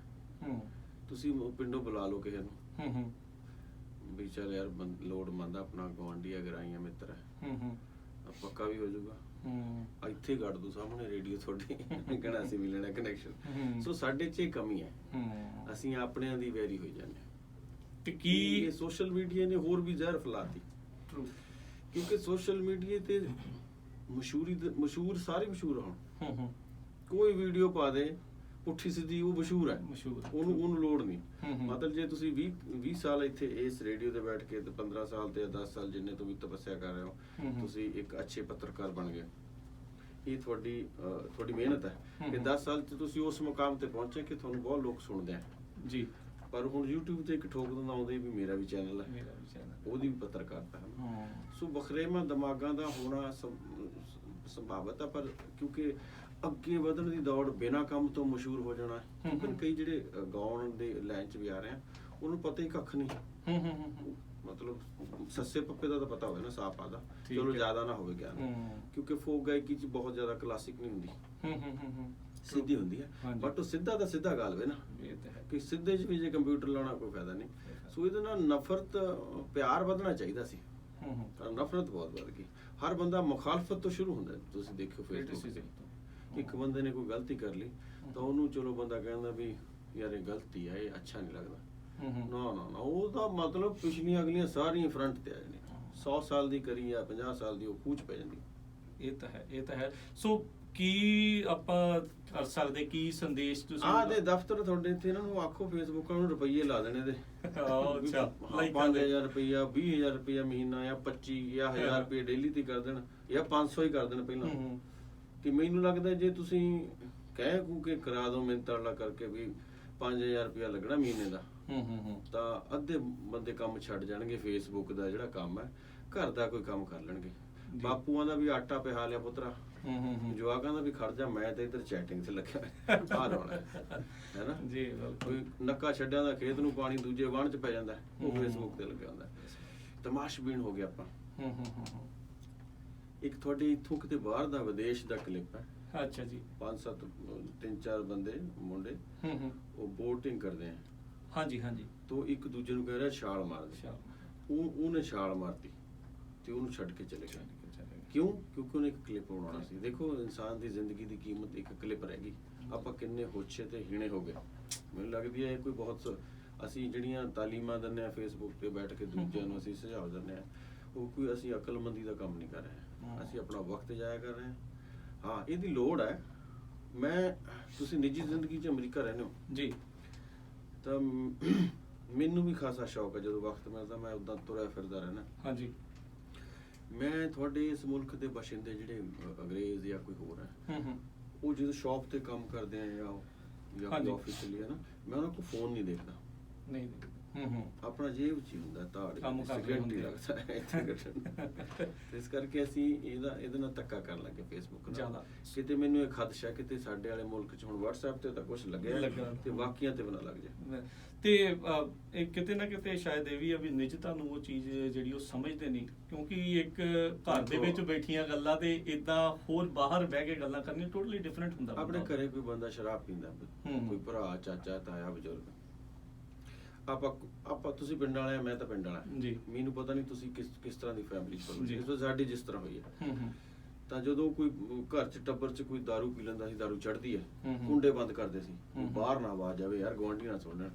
B: ਤੁਸੀਂ ਪਿੰਡੋਂ ਬੁਲਾ ਲਓ ਕਿਸੇ ਨੂੰ ਵੀ ਚੱਲ ਯਾਰ ਲੋੜਮੰਦ ਆਪਣਾ ਗੁਆਂਢੀ ਹੈ, ਗਰਾਈਆਂ ਮਿੱਤਰ ਹੈ, ਪੱਕਾ ਵੀ ਹੋ ਜਾਊਗਾ, ਇੱਥੇ ਕੱਢ ਦੋ ਸਾਹਮਣੇ ਰੇਡੀਓ ਤੁਹਾਡੀ, ਕਹਿਣਾ ਅਸੀਂ ਵੀ ਲੈਣਾ ਕਨੈਕਸ਼ਨ। ਸੋ ਸਾਡੇ 'ਚ ਇਹ ਕਮੀ ਹੈ, ਅਸੀਂ ਆਪਣਿਆਂ ਦੀ ਵੈਰੀ ਹੋਈ ਜਾਂਦੇ ਹਾਂ। ਤੇ ਕੀ ਸੋਸ਼ਲ ਮੀਡੀਆ ਨੇ ਹੋਰ ਵੀ ਜ਼ਹਿਰ ਫੈਲਾਤੀ, ਕਿਉਂਕਿ ਸੋਸ਼ਲ ਮੀਡੀਆ ਤੇ ਮਸ਼ਹੂਰ ਸਾਰੇ ਮਸ਼ਹੂਰ ਹੋਣ, ਕੋਈ ਵੀਡੀਓ ਪਾ ਦੇ ਪੁੱਠੀ ਸਿੱਧੀ, ਉਹ ਮਸ਼ਹੂਰ ਹੈ, ਉਹਨੂੰ ਲੋੜ ਨਹੀਂ। ਮਤਲਬ ਜੇ ਤੁਸੀਂ 20 ਸਾਲ ਇੱਥੇ ਇਸ ਰੇਡੀਓ ਤੇ ਬੈਠ ਕੇ ਤੇ 15 ਸਾਲ ਤੇ 10 ਸਾਲ ਜਿੰਨੇ ਤੋਂ ਵੀ ਤਪੱਸਿਆ ਕਰ ਰਹੇ ਹੋ, ਤੁਸੀਂ ਇੱਕ ਅੱਛੇ ਪੱਤਰਕਾਰ ਬਣ ਗਏ, ਇਹ ਤੁਹਾਡੀ ਮਿਹਨਤ ਹੈ। ਤੇ 10 ਸਾਲ ਚ ਤੁਸੀਂ ਉਸ ਮੁਕਾਮ ਤੇ ਪਹੁੰਚੇ ਕਿ ਤੁਹਾਨੂੰ ਬਹੁਤ ਲੋਕ ਸੁਣਦੇ ਆ ਜੀ। ਪਰ ਹੁਣ YouTube ਤੇ ਇੱਕ ਠੋਕ ਦਿੰਦਾ ਆਉਂਦੇ ਵੀ ਮੇਰਾ ਵੀ ਚੈਨਲ ਹੈ, ਉਹਦੀ ਵੀ ਪੱਤਰਕਾਰਤਾ ਹੈ। ਸੋ ਵਖਰੇਵਾਂ ਦਿਮਾਗਾਂ ਦਾ ਹੋਣਾ ਸੰਭਾਵਤ ਹੈ, ਪਰ ਕਿਉਂਕਿ ਅੱਗੇ ਵਧਣ ਦੀ ਦੌੜ, ਬਿਨਾਂ ਕੰਮ ਤੋਂ ਮਸ਼ਹੂਰ ਹੋ ਜਾਣਾ। ਕਈ ਜਿਹੜੇ ਗਾਉਣ ਦੇ ਲਾਈਨ 'ਚ ਵੀ ਆ ਰਹੇ ਆ, ਉਹਨੂੰ ਪਤਾ ਹੀ ਕੱਖ ਨਹੀਂ, ਮਤਲਬ ਸੱਸੇ ਪੱਪੇ ਦਾ ਤਾਂ ਪਤਾ ਹੋਵੇ ਨਾ, ਸਾਫ ਆਦਾ, ਚਲੋ ਜ਼ਿਆਦਾ ਨਾ ਹੋਵੇ ਗਿਆਨ, ਕਿਉਂਕਿ ਫੋਕ ਗਾਇਕੀ 'ਚ ਬਹੁਤ ਜ਼ਿਆਦਾ ਕਲਾਸਿਕ ਨਹੀਂ ਹੁੰਦੀ, ਸਿੱਧੀ ਹੁੰਦੀ ਹੈ। ਬਟ ਉਹ ਸਿੱਧਾ ਤਾਂ ਸਿੱਧਾ ਗੱਲ ਵੇ ਨਾ, ਕਿ ਸਿੱਧੇ 'ਚ ਵੀ ਜੇ ਕੰਪਿਊਟਰ ਲਾਉਣਾ ਕੋਈ ਫਾਇਦਾ ਨਹੀਂ। ਸੋ ਇਹਦੇ ਨਾਲ ਨਫ਼ਰਤ ਪਿਆਰ ਵਧਣਾ ਚਾਹੀਦਾ ਸੀ, ਪਰ ਨਫ਼ਰਤ ਬਹੁਤ ਵੱਧ ਗਈ। ਹਰ ਬੰਦਾ ਮੁਖਾਲਫਤ ਤੋਂ ਸ਼ੁਰੂ ਹੁੰਦਾ। ਤੁਸੀਂ ਦੇਖੋ ਫੇਸਬੁੱਕ ਤੇ ਇੱਕ ਬੰਦੇ ਨੇ ਕੋਈ ਗਲਤੀ ਕਰ ਲਈ ਤਾਂ ਉਹਨੂੰ ਚਲੋ ਬੰਦਾ ਕਹਿੰਦਾ ਵੀ ਯਾਰ ਇਹ ਗਲਤੀ ਹੈ, ਇਹ ਅੱਛਾ ਨਹੀਂ ਲੱਗਦਾ। ਨਾ, ਉਹਦਾ ਮਤਲਬ ਪਿਛਲੀਆਂ ਅਗਲੀਆਂ ਸਾਰੀਆਂ ਫਰੰਟ ਤੇ ਆ ਜਾਂਦੀਆਂ। 100 ਸਾਲ ਦੀ ਕਰੀ ਜਾਂ 50 ਸਾਲ ਦੀ, ਉਹ ਖੂਚ ਪੈ ਜਾਂਦੀ। ਇਹ ਤਾਂ ਹੈ। ਸੋ ਕੀ ਆਪਾਂ ਕਰ ਸਕਦੇ, ਕੀ ਸੰਦੇਸ਼ ਤੁਸੀਂ ਦੇ ਦਫ਼ਤਰ ਤੁਹਾਡੇ ਇੱਥੇ ਇਹਨਾਂ ਨੂੰ ਆਖੋ, ਫੇਸਬੁੱਕ ਨੂੰ ਰੁਪਈਏ ਲਾ ਦੇਣੇ ਦੇ, 5000 ਰੁਪਈਆ, 20000 ਰੁਪਈਆ ਮਹੀਨਾ, ਜਾਂ 25 ਜਾਂ 1000 ਰੁਪਏ ਡੇਲੀ ਤੇ ਕਰ ਦੇਣ, ਜਾਂ 500 ਹੀ ਕਰ ਦੇਣ ਪਹਿਲਾਂ। ਕਿ ਮੈਨੂੰ ਲੱਗਦਾ ਜੇ ਤੁਸੀਂ ਕਹਿ ਕੇ ਕਰਾ ਦੋ ਮਿੰਤਾਲਾ ਕਰਕੇ ਵੀ 5000 ਰੁਪਇਆ ਲੱਗਣਾ ਮਹੀਨੇ ਦਾ, ਤਾਂ ਅੱਧੇ ਬੰਦੇ ਕੰਮ ਛੱਡ ਜਾਣਗੇ। ਫੇਸਬੁੱਕ ਦਾ ਜਿਹੜਾ ਕੰਮ ਹੈ, ਘਰ ਦਾ ਕੋਈ ਕੰਮ ਕਰ ਲੈਣਗੇ। ਬਾਪੂਆਂ ਦਾ ਵੀ ਆਟਾ ਪਿਹਾ ਲਿਆ ਪੁੱਤਰਾ, ਜਵਾਕਾਂ ਦਾ ਵੀ ਖਰਚਾ, ਮੈਂ ਤਾਂ ਇੱਧਰ ਚੈਟਿੰਗ 'ਚ ਲੱਗਿਆ ਆ ਰੌਣਾ ਹੈ ਨਾ ਜੀ। ਕੋਈ ਨੱਕਾ ਛੱਡਿਆਂ ਦਾ ਖੇਤ ਨੂੰ ਪਾਣੀ ਦੂਜੇ ਵਾਹਣ 'ਚ ਪੈ ਜਾਂਦਾ, ਉਹ ਫੇਸਬੁੱਕ ਤੇ ਲੱਗਿਆ ਹੁੰਦਾ। ਤਮਾਸ਼ਬੀਨ ਹੋ ਗਿਆ ਆਪਾਂ। ਇੱਕ ਤੁਹਾਡੇ ਇੱਥੋਂ ਕਿਤੇ ਬਾਹਰ ਦਾ ਵਿਦੇਸ਼ ਦਾ ਕਲਿੱਪ ਹੈ। ਅੱਛਾ ਜੀ। 5-7 3-4 ਬੰਦੇ ਮੁੰਡੇ ਉਹ ਬੋਟਿੰਗ ਕਰਦੇ ਆ। ਹਾਂਜੀ। ਤੋਂ ਇੱਕ ਦੂਜੇ ਨੂੰ ਕਹਿ ਰਿਹਾ ਛਾਲ ਮਾਰ ਦੇ, ਉਹਨੇ ਛਾਲ ਮਾਰਤੀ ਤੇ ਉਹਨੂੰ ਛੱਡ ਕੇ ਚਲੇ ਗਏ। ਕਿਉਂ? ਕਿਉਂਕਿ ਉਹਨੇ ਇੱਕ ਕਲਿੱਪ ਬਣਾਉਣਾ ਸੀ। ਦੇਖੋ ਇਨਸਾਨ ਦੀ ਜ਼ਿੰਦਗੀ ਦੀ ਕੀਮਤ ਇੱਕ ਕਲਿੱਪ ਰਹਿ ਗਈ। ਆਪਾਂ ਕਿੰਨੇ ਹੋਛੇ ਤੇ ਹੀਣੇ ਹੋ ਗਏ। ਮੈਨੂੰ ਲੱਗਦੀ ਹੈ ਇਹ ਕੋਈ ਬਹੁਤ, ਅਸੀਂ ਜਿਹੜੀਆਂ ਤਾਲੀਮਾਂ ਦਿੰਦੇ ਆ ਫੇਸਬੁੱਕ ਤੇ ਬੈਠ ਕੇ ਦੂਜਿਆਂ ਨੂੰ ਅਸੀਂ ਸੁਝਾਅ ਦਿੰਦੇ ਆ, ਉਹ ਕੋਈ ਅਸੀਂ ਅਕਲਮੰਦੀ ਦਾ ਕੰਮ ਨਹੀਂ ਕਰ ਰਹੇ। ਅਸੀਂ ਆਪਣਾ ਵਕਤ ਜ਼ਾਇਆ ਕਰ ਰਹੇ ਹਾਂ। ਹਾਂ, ਇਹਦੀ ਲੋੜ ਹੈ। ਤੁਸੀਂ ਨਿੱਜੀ ਜ਼ਿੰਦਗੀ 'ਚ ਅਮਰੀਕਾ ਰਹਿੰਦੇ ਹੋ ਜੀ, ਤਾਂ ਮੈਨੂੰ ਵੀ ਖਾਸਾ ਸ਼ੌਕ ਹੈ, ਜਦੋਂ ਵਕਤ ਮਿਲਦਾ ਮੈਂ ਉੱਦਾਂ ਤੁਰਿਆ ਫਿਰਦਾ ਰਹਿਣਾ। ਹਾਂਜੀ। ਮੈਂ ਤੁਹਾਡੇ ਇਸ ਮੁਲਕ ਦੇ ਬਸ਼ਿੰਦੇ ਜਿਹੜੇ ਅੰਗਰੇਜ਼ ਜਾਂ ਕੋਈ ਹੋਰ ਹੈ, ਉਹ ਜਦੋਂ ਸ਼ੌਪ ਤੇ ਕੰਮ ਕਰਦੇ ਆ ਜਾਂ ਆਫਿਸ ਲਈ ਹੈ ਨਾ, ਮੈਂ ਉਹਨਾਂ ਕੋਲ ਫੋਨ ਨਹੀਂ ਦੇਖਦਾ। ਆਪਣਾ ਜੇਬ 'ਚ ਹੀ ਹੁੰਦਾ
A: ਕੰਮ
B: ਧਾੜ
A: ਕਰਦੇ
B: ਸਿਗਰਟ ਹੀ
A: ਹੁੰਦੇ ਆ।
B: ਲੱਗਦਾ ਇੱਥੇ ਕੱਢਣ। ਇਸ ਕਰਕੇ ਅਸੀਂ ਇਹਦੇ ਨਾਲ ਧੱਕਾ ਕਰਨ ਲੱਗੇ ਫੇਸਬੁੱਕ ਨਾਲ।
A: ਜ਼ਿਆਦਾ।
B: ਕਿਤੇ ਮੈਨੂੰ ਇਹ ਖਦਸ਼ਾ ਕਿਤੇ ਸਾਡੇ ਵਾਲੇ ਮੁਲਕ 'ਚ ਹੁਣ WhatsApp ਤੇ ਤਾਂ ਕੁਝ ਲੱਗਿਆ ਤੇ ਬਾਕੀਆਂ ਤੇ ਵੀ ਨਾ ਲੱਗ ਜਾਏ।
A: ਤੇ ਇਹ ਕਿਤੇ ਨਾ ਕਿਤੇ ਸ਼ਾਇਦ ਇਹ ਵੀ ਆ ਵੀ ਨਿਜਤਾ ਨੂੰ ਉਹ ਚੀਜ਼ ਜਿਹੜੀ ਉਹ ਸਮਝਦੇ ਨਹੀਂ, ਕਿਉਂਕਿ ਇੱਕ ਘਰ ਦੇ ਵਿੱਚ ਬੈਠੀਆਂ ਗੱਲਾਂ ਤੇ ਇਦਾਂ ਹੋਰ ਬਾਹਰ ਬਹਿ ਕੇ ਗੱਲਾਂ ਕਰਨੀਆਂ ਟੋਟਲੀ ਡਿਫਰੈਂਟ ਹੁੰਦਾ।
B: ਆਪਣੇ ਘਰੇ ਕੋਈ ਬੰਦਾ ਸ਼ਰਾਬ ਪੀਂਦਾ, ਕੋਈ ਭਰਾ, ਚਾਚਾ, ਤਾਇਆ, ਬਜ਼ੁਰਗ, ਆਪਾਂ ਤੁਸੀਂ ਪਿੰਡ ਵਾਲੇ ਆ, ਮੈਂ ਤਾਂ ਪਿੰਡ ਵਾਲਾ
A: ਜੀ,
B: ਮੈਨੂੰ ਪਤਾ ਨਹੀਂ ਤੁਸੀਂ ਕਿਸ ਤਰ੍ਹਾਂ ਦੀ ਫੈਮਿਲੀ ਚ ਇਸ ਤੋਂ ਸਾਡੀ ਜਿਸ ਤਰ੍ਹਾਂ ਹੋਈ ਹੈ। ਤਾਂ ਜਦੋਂ ਕੋਈ ਘਰ ਚ ਟੱਬਰ ਚ ਕੋਈ ਦਾਰੂ ਪੀ ਲੈਂਦਾ ਸੀ, ਦਾਰੂ ਚੜ੍ਹਦੀ ਹੈ, ਕੁੰਡੇ ਬੰਦ ਕਰਦੇ ਸੀ, ਬਾਹਰ ਨਾ ਆਵਾਜ਼ ਆਵੇ ਯਾਰ, ਗੁਆਂਢੀ ਨਾ ਸੁਣਨ।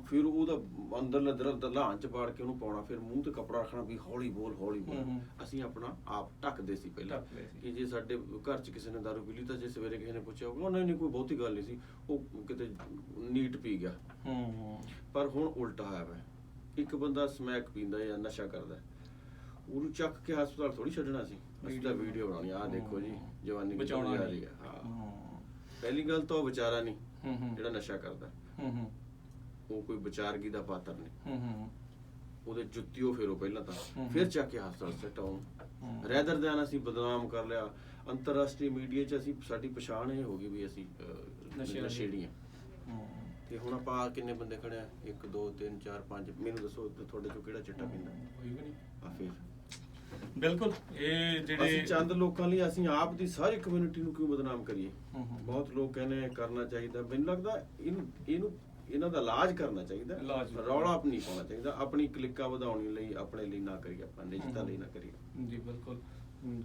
B: ਫਿਰ ਉਹਦਾ ਅੰਦਰਲਾ ਦਲਾਨ ਚ ਪਾੜ ਕੇ ਉਹਨੂੰ ਪਾਉਣਾ, ਫਿਰ ਮੂੰਹ ਤੇ ਕੱਪੜਾ ਰੱਖਣਾ ਵੀ ਹੌਲੀ ਬੋਲ ਹੌਲੀ ਬੋਲ। ਅਸੀਂ ਆਪਣਾ ਆਪ ਢੱਕਦੇ ਸੀ ਪਹਿਲਾਂ ਕਿ ਜੇ ਸਾਡੇ ਘਰ ਚ ਕਿਸੇ ਨੇ ਦਾਰੂ ਪੀ ਲਈ ਤਾਂ ਜੇ ਸਵੇਰੇ ਕਿਸੇ ਨੇ ਪੁੱਛਿਆ ਹੋਊਗਾ ਨਹੀਂ ਕੋਈ ਬਹੁਤੀ ਗੱਲ ਨਹੀਂ ਸੀ, ਉਹ ਕਿਤੇ ਨੀਟ ਪੀ ਗਿਆ। ਪਰ ਹੁਣ ਉਲਟਾ ਹੋਇਆ ਵਾ, ਇੱਕ ਬੰਦਾ ਸਮੈਕ ਪੀਂਦਾ ਜਾਂ ਨਸ਼ਾ ਕਰਦਾ, ਉਹਨੂੰ ਚੱਕ ਕੇ ਹਸਪਤਾਲ ਥੋੜੀ ਛੱਡਣਾ ਸੀ, ਅਸੀਂ ਤਾਂ ਵੀਡੀਓ ਬਣਾਉਣੀ, ਆਹ ਦੇਖੋ ਜੀ ਜਵਾਨੀ ਬਚਾਉਣ ਜਾ ਰਹੀ ਹੈ। ਹਾਂ, ਪਹਿਲੀ ਗੱਲ ਤਾਂ ਉਹ ਵਿਚਾਰਾ ਨਹੀਂ ਜਿਹੜਾ ਨਸ਼ਾ ਕਰਦਾ, ਉਹ ਕੋਈ ਵਿਚਾਰਗੀ ਦਾ ਪਾਤਰ ਨਹੀਂ, ਉਹਦੇ ਜੁੱਤੀਓ ਫੇਰੋ ਪਹਿਲਾਂ ਤਾਂ, ਫਿਰ ਚੱਕ ਕੇ ਹਸਪਤਾਲ ਸਟਾਉਂ। ਰੈਦਰ ਦੈਨ ਅਸੀਂ ਬਦਨਾਮ ਕਰ ਲਿਆ ਅੰਤਰਰਾਸ਼ਟਰੀ ਮੀਡੀਆ 'ਚ, ਅਸੀਂ ਸਾਡੀ ਪਛਾਣ ਇਹ ਹੋ ਗਈ ਵੀ ਅਸੀਂ ਨਸ਼ੇੜੀ ਹਾਂ। ਤੇ ਹੁਣ ਆਪਾਂ ਕਿੰਨੇ ਬੰਦੇ ਖੜੇ ਆ, 1 2 3 4 5, ਮੈਨੂੰ ਦੱਸੋ ਤੁਹਾਡੇ ਚੋਂ ਕਿਹੜਾ ਚਿੱਟਾ ਪੀਂਦਾ? ਫਿਰ
A: ਬਿਲਕੁਲ ਇਹ ਜਿਹੜੇ
B: ਅਸੀਂ ਚੰਦ ਲੋਕਾਂ ਲਈ ਅਸੀਂ ਆਪ ਦੀ ਸਾਰੀ ਕਮਿਊਨਿਟੀ ਨੂੰ ਕਿਉਂ ਬਦਨਾਮ ਕਰੀਏ? ਬਹੁਤ ਲੋਕ ਕਹਿੰਦੇ ਕਰਨਾ ਚਾਹੀਦਾ, ਮੈਨੂੰ ਲੱਗਦਾ ਇਹਨਾਂ ਦਾ ਇਲਾਜ ਕਰਨਾ ਚਾਹੀਦਾ, ਰੌਲਾ ਨਹੀਂ ਪਾਉਣਾ ਚਾਹੀਦਾ, ਆਪਣੀ ਕਲਿੱਕਾਂ ਵਧਾਉਣ ਲਈ ਆਪਣੇ ਲਈ ਨਾ ਕਰੀਏ, ਆਪਾਂ ਨਿਜਤਾ ਲਈ ਨਾ ਕਰੀਏ। ਜੀ
A: ਬਿਲਕੁਲ।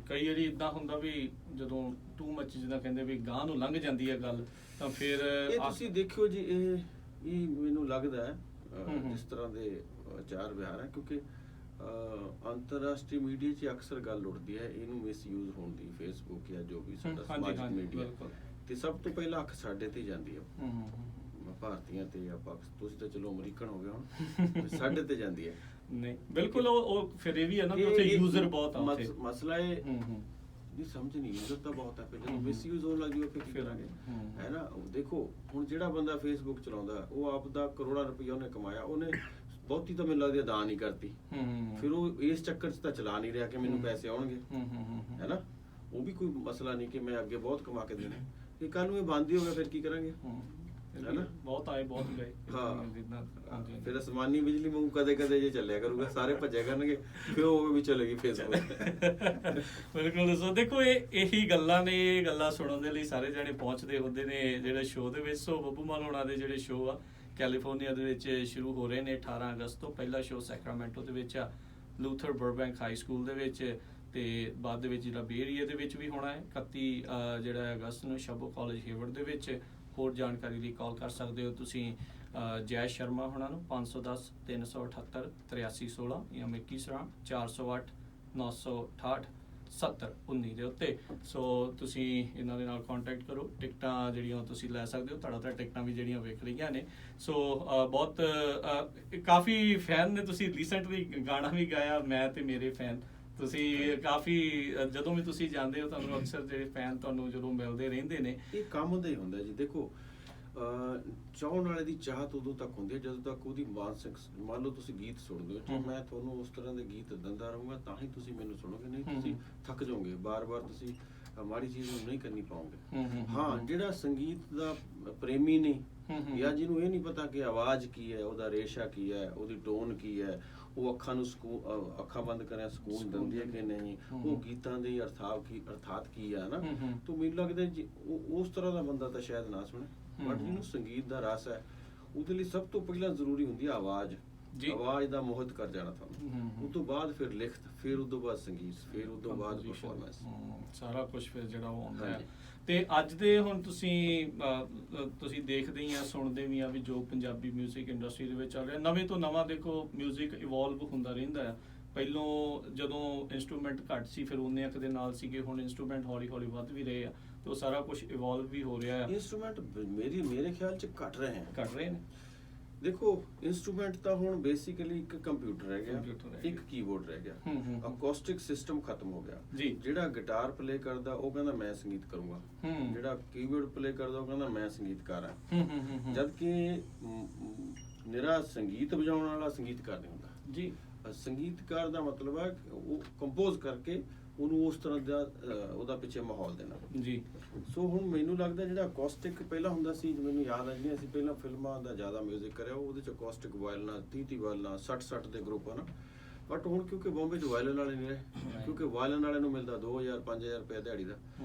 A: ਕਈ ਵਾਰੀ ਇਦਾਂ ਹੁੰਦਾ ਵੀ ਜਦੋਂ ਟੂ ਮੱਚ ਜਿੱਦਾਂ ਕਹਿੰਦੇ ਵੀ ਗਾਂ ਨੂੰ ਲੰਘ ਜਾਂਦੀ ਹੈ ਗੱਲ, ਤਾਂ ਫਿਰ
B: ਇਹ ਤੁਸੀਂ ਦੇਖਿਓ ਜੀ, ਇਹ ਮੈਨੂੰ ਲੱਗਦਾ ਹੈ ਜਿਸ ਤਰ੍ਹਾਂ ਦੇ ਆਚਾਰ ਵਿਹਾਰ ਹੈ, ਕਿਉਂਕਿ ਅੰਤਰਰਾਸ਼ਟਰੀ ਮੀਡੀਆ 'ਚ ਅਕਸਰ ਗੱਲ ਉੱਠਦੀ ਹੈ ਇਹਨੂੰ ਮਿਸਯੂਜ਼ ਹੋਣ ਦੀ, ਫੇਸਬੁੱਕ ਜਾਂ ਜੋ ਵੀ ਸਾਡਾ ਸਮਾਜਿਕ ਮੀਡੀਆ, ਤੇ ਸਭ ਤੋਂ ਪਹਿਲਾਂ ਅੱਖ ਸਾਡੇ ਤੇ ਜਾਂਦੀ ਹੈ, ਭਾਰਤੀਆਂ ਤੇ ਆਪਾਂ, ਤੁਸੀਂ ਤਾਂ ਚਲੋ ਅਮਰੀਕਨ ਹੋ ਗਏ ਹੁਣ, ਸਾਡੇ ਤੇ ਜਾਂਦੀ ਹੈ। ਨਹੀਂ ਬਿਲਕੁਲ, ਉਹ ਫਿਰ ਇਹ ਵੀ ਹੈ ਨਾ ਕਿ ਉੱਥੇ ਯੂਜ਼ਰ ਬਹੁਤ ਆ, ਮਸਲਾ ਇਹ ਨਹੀਂ ਸਮਝ ਨਹੀਂ, ਯੂਜ਼ਰ ਤਾਂ ਬਹੁਤ ਹੈ, ਫਿਰ ਜਦੋਂ ਮਿਸਯੂਜ਼ ਹੋਣ ਲੱਗ ਜਾਊ ਫਿਰ ਕੀ ਕਰਾਂਗੇ, ਹੈ ਨਾ? ਦੇਖੋ ਹੁਣ ਜਿਹੜਾ ਬੰਦਾ ਫੇਸਬੁੱਕ ਚਲਾਉਂਦਾ, ਉਹ ਆਪ ਦਾ ਕਰੋੜਾਂ ਰੁਪਈਆ ਉਹਨੇ ਕਮਾਇਆ, ਉਹਨੇ ਬਹੁਤੀ ਤਾਂ ਮੈਨੂੰ ਲੱਗਦੀ ਦਾਨ ਹੀ ਕਰਤੀ, ਫਿਰ ਉਹ ਇਸ ਚੱਕਰ 'ਚ ਤਾਂ ਚਲਾ ਨਹੀਂ ਰਿਹਾ ਕਿ ਮੈਨੂੰ ਪੈਸੇ ਆਉਣਗੇ, ਹੈ ਨਾ? ਉਹ ਵੀ ਕੋਈ ਮਸਲਾ ਨਹੀਂ ਕਿ ਮੈਂ ਅੱਗੇ ਬਹੁਤ ਕਮਾ ਕੇ ਦੇਣਾ, ਇਹ ਕੱਲ ਨੂੰ ਇਹ ਬੰਦ ਹੀ ਹੋ ਗਿਆ, ਫਿਰ ਕੀ ਕਰਾਂਗੇ, ਹੈ ਨਾ? ਬਹੁਤ ਆਏ ਬਹੁਤ ਗਏ। ਹਾਂ, ਫਿਰ ਅਸਮਾਨੀ ਬਿਜਲੀ ਵਾਂਗੂ ਕਦੇ ਕਦੇ ਜੇ ਚੱਲਿਆ ਕਰੂਗਾ, ਸਾਰੇ ਭੱਜਿਆ ਕਰਨਗੇ, ਫਿਰ ਉਹ ਵੀ ਚਲੇਗੀ ਫੇਸਬੁੱਕ। ਬਿਲਕੁਲ। ਸੋ ਦੇਖੋ ਇਹੀ ਗੱਲਾਂ ਨੇ, ਇਹ ਗੱਲਾਂ ਸੁਣਨ ਦੇ ਲਈ ਸਾਰੇ ਜਾਣੇ ਪਹੁੰਚਦੇ ਹੁੰਦੇ ਨੇ ਜਿਹੜੇ ਸ਼ੋਅ ਦੇ ਵਿੱਚ। ਸੋ ਬੱਬੂ ਮਾਨ ਹੋਣਾ ਦੇ ਜਿਹੜੇ ਸ਼ੋਅ ਆ ਕੈਲੀਫੋਰਨੀਆ ਦੇ ਵਿੱਚ ਸ਼ੁਰੂ ਹੋ ਰਹੇ ਨੇ 18 ਅਗਸਤ ਤੋਂ। ਪਹਿਲਾ ਸ਼ੋਅ ਸੈਕਰਾਮੈਂਟੋ ਦੇ ਵਿੱਚ ਆ, ਲੂਥਰ ਬਰਬੈਂਕ ਹਾਈ ਸਕੂਲ ਦੇ ਵਿੱਚ, ਤੇ ਬਾਅਦ ਦੇ ਵਿੱਚ ਜਿਹੜਾ ਬੇ ਏਰੀਆ ਦੇ ਵਿੱਚ ਵੀ ਹੋਣਾ ਹੈ 31 ਜਿਹੜਾ ਅਗਸਤ ਨੂੰ ਸ਼ਬੋ ਕਾਲਜ ਹੇਵਰਡ ਦੇ ਵਿੱਚ। ਹੋਰ ਜਾਣਕਾਰੀ ਲਈ ਕਾਲ ਕਰ ਸਕਦੇ ਹੋ ਤੁਸੀਂ ਜੈ ਸ਼ਰਮਾ ਹੋਣਾ ਨੂੰ 510 378 8316 ਜਾਂ ਮਿੱਕੀ ਸਰਾਂ 408 968 7019 ਦੇ ਉੱਤੇ। ਸੋ ਤੁਸੀਂ ਇਹਨਾਂ ਦੇ ਨਾਲ ਕੰਟੈਕਟ ਕਰੋ, ਟਿਕਟਾਂ ਜਿਹੜੀਆਂ ਤੁਸੀਂ ਲੈ ਸਕਦੇ ਹੋ, ਤੁਹਾਡਾ ਟਿਕਟਾਂ ਵੀ ਜਿਹੜੀਆਂ ਵਿਕ ਰਹੀਆਂ ਨੇ। ਸੋ ਬਹੁਤ ਕਾਫੀ ਫੈਨ ਨੇ, ਤੁਸੀਂ ਰੀਸੈਂਟਲੀ ਗਾਣਾ ਵੀ ਗਾਇਆ ਮੈਂ ਤੇ ਮੇਰੇ ਫੈਨ, ਤੁਸੀਂ ਕਾਫੀ ਜਦੋਂ ਵੀ ਤੁਸੀਂ ਜਾਂਦੇ ਹੋ ਤੁਹਾਨੂੰ ਅਕਸਰ ਜਿਹੜੇ ਫੈਨ ਤੁਹਾਨੂੰ ਜਦੋਂ ਮਿਲਦੇ ਰਹਿੰਦੇ ਨੇ। ਇਹ ਕੰਮ ਦਾ ਹੀ ਹੁੰਦਾ ਜੀ। ਦੇਖੋ ਚਾਹਣ ਵਾਲੇ ਦੀ ਚਾਹਤ ਉਦੋਂ ਤੱਕ ਹੁੰਦੀ ਹੈ ਜਦੋਂ ਤੱਕ ਉਹਦੀ ਮਾਨਸਿਕ, ਮੰਨ ਲਓ ਤੁਸੀਂ ਗੀਤ ਸੁਣਦੇ ਹੋ, ਮੈਂ ਤੁਹਾਨੂੰ ਉਸ ਤਰ੍ਹਾਂ ਦੇ ਗੀਤ ਦਿੰਦਾ ਰਹੂੰਗਾ ਤਾਂ ਹੀ ਤੁਸੀਂ ਮੈਨੂੰ ਸੁਣੋਗੇ, ਨਹੀਂ ਤੁਸੀਂ ਥੱਕ ਜਾਓਗੇ, ਬਾਰ-ਬਾਰ ਤੁਸੀਂ ਮਾੜੀ ਚੀਜ਼ ਨੂੰ ਨਹੀਂ ਕਰਨੀ ਪਾਓਗੇ। ਹਾਂ, ਜਿਹੜਾ ਸੰਗੀਤ ਦਾ ਪ੍ਰੇਮੀ ਨਹੀਂ ਜਾਂ ਜਿਹਨੂੰ ਇਹ ਨਹੀਂ ਪਤਾ ਕਿ ਆਵਾਜ਼ ਕੀ ਹੈ, ਉਹਦਾ ਰੇਸ਼ਾ ਕੀ ਹੈ, ਉਹਦੀ ਟੋਨ ਕੀ ਹੈ, ਉਹ ਅੱਖਾਂ ਨੂੰ ਅੱਖਾਂ ਬੰਦ ਕਰਿਆ ਸਕੂਨ ਦਿੰਦੀ ਹੈ ਕਿ ਨਹੀਂ, ਉਹ ਗੀਤਾਂ ਦੇ ਅਰਥਾਤ ਕੀ ਹੈ ਨਾ, ਤਾਂ ਮੈਨੂੰ ਲੱਗਦਾ ਜੀ ਉਸ ਤਰ੍ਹਾਂ ਦਾ ਬੰਦਾ ਤਾਂ ਸ਼ਾਇਦ ਨਾ ਸੁਣੇ। ਬਟ ਜਿਹਨੂੰ ਸੰਗੀਤ ਦਾ ਰਸ ਹੈ, ਉਹਦੇ ਲਈ ਸਭ ਤੋਂ ਪਹਿਲਾਂ ਜ਼ਰੂਰੀ ਹੁੰਦੀ ਹੈ ਆਵਾਜ਼। ਆਵਾਜ਼ ਦਾ ਮੋਹਿਤ ਕਰ ਜਾਣਾ ਤੁਹਾਨੂੰ, ਉਸ ਤੋਂ ਬਾਅਦ ਫਿਰ ਲਿਖਤ, ਫਿਰ ਉਸ ਤੋਂ ਬਾਅਦ ਸੰਗੀਤ, ਫਿਰ ਉਸ ਤੋਂ ਬਾਅਦ ਪਰਫਾਰਮੈਂਸ, ਸਾਰਾ ਕੁਝ ਫਿਰ ਜਿਹੜਾ ਉਹ ਆਉਂਦਾ ਹੈ। ਤੇ ਅੱਜ ਦੇ ਹੁਣ ਤੁਸੀਂ ਦੇਖਦੇ ਹੀ ਆ, ਸੁਣਦੇ ਵੀ ਆ ਵੀ ਜੋ ਪੰਜਾਬੀ 뮤직 ਇੰਡਸਟਰੀ ਦੇ ਵਿੱਚ ਚੱਲ ਰਿਹਾ, ਨਵੇਂ ਤੋਂ ਨਵਾਂ ਦੇਖੋ 뮤직 ਇਵੋਲਵ ਹੁੰਦਾ ਰਹਿੰਦਾ ਆ। ਪਹਿਲੋਂ ਜਦੋਂ ਇੰਸਟਰੂਮੈਂਟ ਘੱਟ ਸੀ, ਫਿਰ ਉਹਨੇ ਇੱਕ ਦੇ ਨਾਲ ਸੀਗੇ, ਹੁਣ ਇੰਸਟਰੂਮੈਂਟ ਹੌਲੀ ਹੌਲੀ ਵੱਧ ਵੀ ਰਹੇ ਆ, ਤੇ ਉਹ ਸਾਰਾ ਕੁਝ ਇਵੋਲਵ ਵੀ ਹੋ ਰਿਹਾ ਆ। ਇੰਸਟਰੂਮੈਂਟ ਮੇਰੇ ਖਿਆਲ 'ਚ ਘਟ ਰਹੇ ਨੇ। ਦੇਖੋ ਇੰਸਟਰੂਮੈਂਟ ਤਾਂ ਹੁਣ ਬੇਸਿਕਲੀ ਇੱਕ ਕੰਪਿਊਟਰ ਰਹਿ ਗਿਆ, ਇੱਕ ਕੀਬੋਰਡ ਰਹਿ ਗਿਆ, ਅਕੋਸਟਿਕ ਸਿਸਟਮ ਖਤਮ ਹੋ ਗਿਆ। ਜਿਹੜਾ ਗਿਟਾਰ ਪਲੇ ਕਰਦਾ ਉਹ ਕਹਿੰਦਾ ਮੈਂ ਸੰਗੀਤ ਕਰੂੰਗਾ, ਜਿਹੜਾ ਕੀਬੋਰਡ ਪਲੇ ਕਰਦਾ ਉਹ ਕਹਿੰਦਾ ਮੈਂ ਸੰਗੀਤਕਾਰ ਹਾਂ। ਜਦ ਕਿ ਨਿਰਾ ਸੰਗੀਤ ਵਜਾਉਣ ਵਾਲਾ ਸੰਗੀਤਕਾਰ ਨਹੀਂ ਹੁੰਦਾ
A: ਜੀ।
B: ਸੰਗੀਤਕਾਰ ਦਾ ਮਤਲਬ ਹੈ ਉਹ ਕੰਪੋਜ਼ ਕਰਕੇ ਉਹਨੂੰ ਉਸ ਤਰ੍ਹਾਂ ਦਾ ਉਹਦਾ ਪਿੱਛੇ ਮਾਹੌਲ ਦੇਣਾ
A: ਜੀ।
B: ਸੋ ਹੁਣ ਮੈਨੂੰ ਲੱਗਦਾ ਜਿਹੜਾ ਅਕੋਸਟਿਕ ਪਹਿਲਾਂ ਹੁੰਦਾ ਸੀ, ਮੈਨੂੰ ਯਾਦ ਆ ਜਿਹੜੀਆਂ ਅਸੀਂ ਪਹਿਲਾਂ ਫਿਲਮਾਂ ਦਾ ਜ਼ਿਆਦਾ ਮਿਊਜ਼ਿਕ ਕਰਿਆ ਉਹਦੇ ਚ ਅਕੋਸਟਿਕ ਵਾਇਲਨਾਂ 30 ਵਾਇਲਨਾਂ 60 ਦੇ ਗਰੁੱਪ ਹਨ। ਬਟ ਹੁਣ ਕਿਉਂਕਿ ਬੰਬੇ ਚ ਵਾਇਲਨ ਵਾਲੇ ਨਹੀਂ ਰਹੇ, ਕਿਉਂਕਿ ਵਾਇਲਨ ਵਾਲੇ ਨੂੰ ਮਿਲਦਾ 2000 5000 ਰੁਪਏ ਦਿਹਾੜੀ ਦਾ,